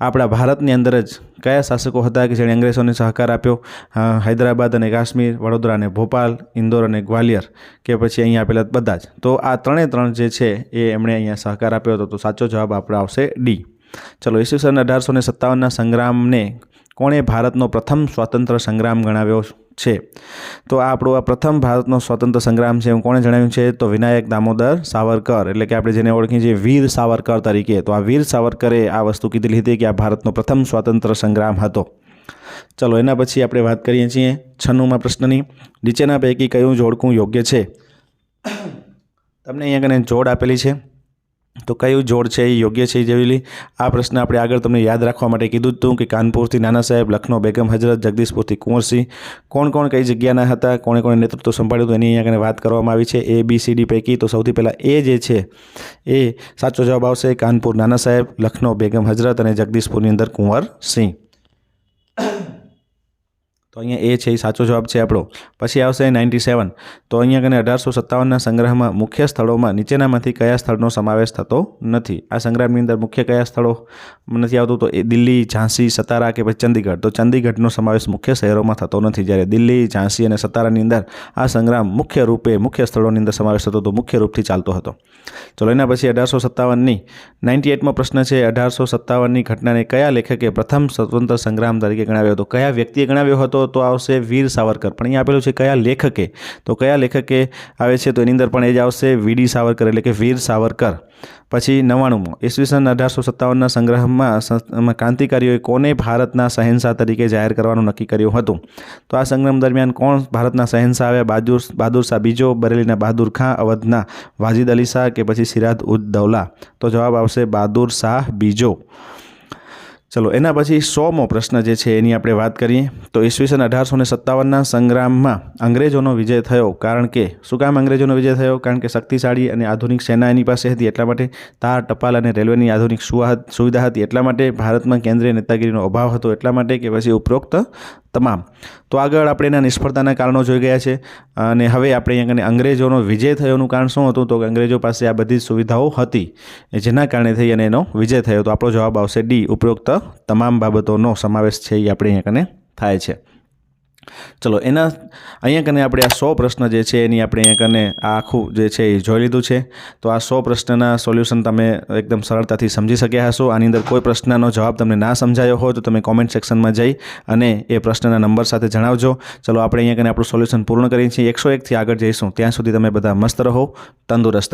આપણા ભારતની અંદર જ કયા શાસકો હતા કે જેણે અંગ્રેજોને સહકાર આપ્યો? હૈદરાબાદ અને કાશ્મીર, વડોદરા અને ભોપાલ, ઇન્દોર અને ગ્વાલિયર કે પછી અહીંયા આપેલા બધા જ? તો આ ત્રણ જે છે એ એમણે અહીંયા સહકાર આપ્યો હતો. તો સાચો જવાબ આપણો આવશે D. ચલો ઈસવીસન 1857ના સંગ્રામને કોણે ભારતનો પ્રથમ સ્વાતંત્ર્ય સંગ્રામ ગણાવ્યો છે? તો આ આપણો આ પ્રથમ ભારતનો સ્વતંત્ર સંગ્રામ છે એવું કોણે જણાવ્યું છે? તો વિનાયક દામોદર સાવરકર, એટલે કે આપણે જેને ઓળખીએ છીએ વીર સાવરકર તરીકે. તો આ વીર સાવરકરે આ વસ્તુ કીધેલી હતી કે આ ભારતનો પ્રથમ સ્વાતંત્ર્ય સંગ્રામ હતો. ચલો એના પછી આપણે વાત કરીએ છીએ 96મા પ્રશ્નની, નીચેના પૈકી કયું જોડકું યોગ્ય છે? તમને અહીંયા કને જોડ આપેલી છે, તો કયું જોડ છે એ યોગ્ય છે જેવી આ પ્રશ્ન આપણે આગળ તમને યાદ રાખવા માટે કીધું હતું કે કાનપુરથી નાના સાહેબ, લખનૌ બેગમ હજરત, જગદીશપુરથી કુંવરસિંહ કોણ કઈ જગ્યાના હતા, કોણે નેતૃત્વ સંભાળ્યું હતું એની અહીંયા વાત કરવામાં આવી છે ABCD પૈકી. તો સૌથી પહેલાં એ જે છે એ સાચો જવાબ આવશે, કાનપુર નાના સાહેબ, લખનૌ બેગમ હજરત અને જગદીશપુરની અંદર કુંવરસિંહ. તો અહીંયા એ છે એ સાચો જવાબ છે આપણો. પછી આવશે 97. તો અહીંયા કને 1857ના સંગ્રહમાં મુખ્ય સ્થળોમાં નીચેનામાંથી કયા સ્થળનો સમાવેશ થતો નથી? આ સંગ્રામની અંદર મુખ્ય કયા સ્થળો નથી આવતું? તો એ દિલ્હી, ઝાંસી, સતારા કે પછી ચંદીગઢ. તો ચંદીગઢનો સમાવેશ મુખ્ય શહેરોમાં થતો નથી, જ્યારે દિલ્હી, ઝાંસી અને સતારાની અંદર આ સંગ્રામ મુખ્ય રૂપે મુખ્ય સ્થળોની અંદર સમાવેશ થતો હતો, મુખ્ય રૂપથી ચાલતો હતો. ચલો એના પછી 1857ની 98મો પ્રશ્ન છે. 1857ની ઘટનાને કયા લેખકે પ્રથમ સ્વતંત્ર સંગ્રામ તરીકે ગણાવ્યો હતો? કયા વ્યક્તિએ ગણાવ્યો હતો? તો આવશે વીર સાવરકર. પણ અહીંયા આપેલું છે કયા લેખકે, તો કયા લેખકે આવે છે? તો એની અંદર પણ એ જ આવશે વીડી સાવરકર, એટલે કે વીર સાવરકર. પછી 99મો, ઈસવીસન 1857ના સંગ્રામમાં ક્રાંતિકારીઓએ કોને ભારતના શહેનશાહ તરીકે જાહેર કરવાનું નક્કી કર્યું હતું? તો આ સંગ્રામ દરમિયાન કોણ ભારતના શહેનશાહ આવ્યા? બહાદુર શાહ બીજો, બરેલીના બહાદુર ખાં, અવધના વાજિદ અલી શાહ કે પછી સિરાજ ઉદ દૌલા? તો જવાબ આવશે બહાદુર શાહ બીજો. ચલો એના પછી 100મો પ્રશ્ન જે છે એની આપણે વાત કરીએ. તો ઈસવીસન 1857ના સંગ્રામમાં અંગ્રેજોનો વિજય થયો, કારણ કે શું કામ અંગ્રેજોનો વિજય થયો? કારણ કે શક્તિશાળી અને આધુનિક સેના એની પાસે હતી, એટલા માટે. તાર, ટપાલ અને રેલવેની આધુનિક સુવિધા હતી, એટલા માટે. ભારતમાં કેન્દ્રીય નેતાગીરીનો અભાવ હતો, એટલા માટે. કે પછી ઉપરોક્ત તમામ. તો આગળ આપણે એના નિષ્ફળતાના કારણો જોઈ ગયા છે, અને હવે આપણે અહીંયા અંગ્રેજોનો વિજય થયોનું કારણ શું હતું? તો કે અંગ્રેજો પાસે આ બધી સુવિધાઓ હતી, જેના કારણે થઈ અને એનો વિજય થયો. તો આપણો જવાબ આવશે ડી, ઉપરોક્ત તમામ બાબતોનો સમાવેશ છે એ આપણે અહીંયા થાય છે. ચલો અહીંયા કને આપણે આ 100 પ્રશ્ન જે છે એની આપણે અહીંયા કને આ આખું જે છે એ જોઈ લીધું છે. તો આ 100 પ્રશ્નના સોલ્યુશન તમે એકદમ સરળતાથી સમજી શક્યા હશો. આની અંદર કોઈ પ્રશ્નનો જવાબ તમને ના સમજાયો હોય તો તમે કોમેન્ટ સેક્શનમાં જઈ અને એ પ્રશ્નના નંબર સાથે જણાવજો. ચલો આપણે અહીંયા કને આપણું સોલ્યુશન પૂર્ણ કરીએ છીએ. 101થી આગળ જઈશું. ત્યાં સુધી તમે બધા મસ્ત રહો, તંદુરસ્ત.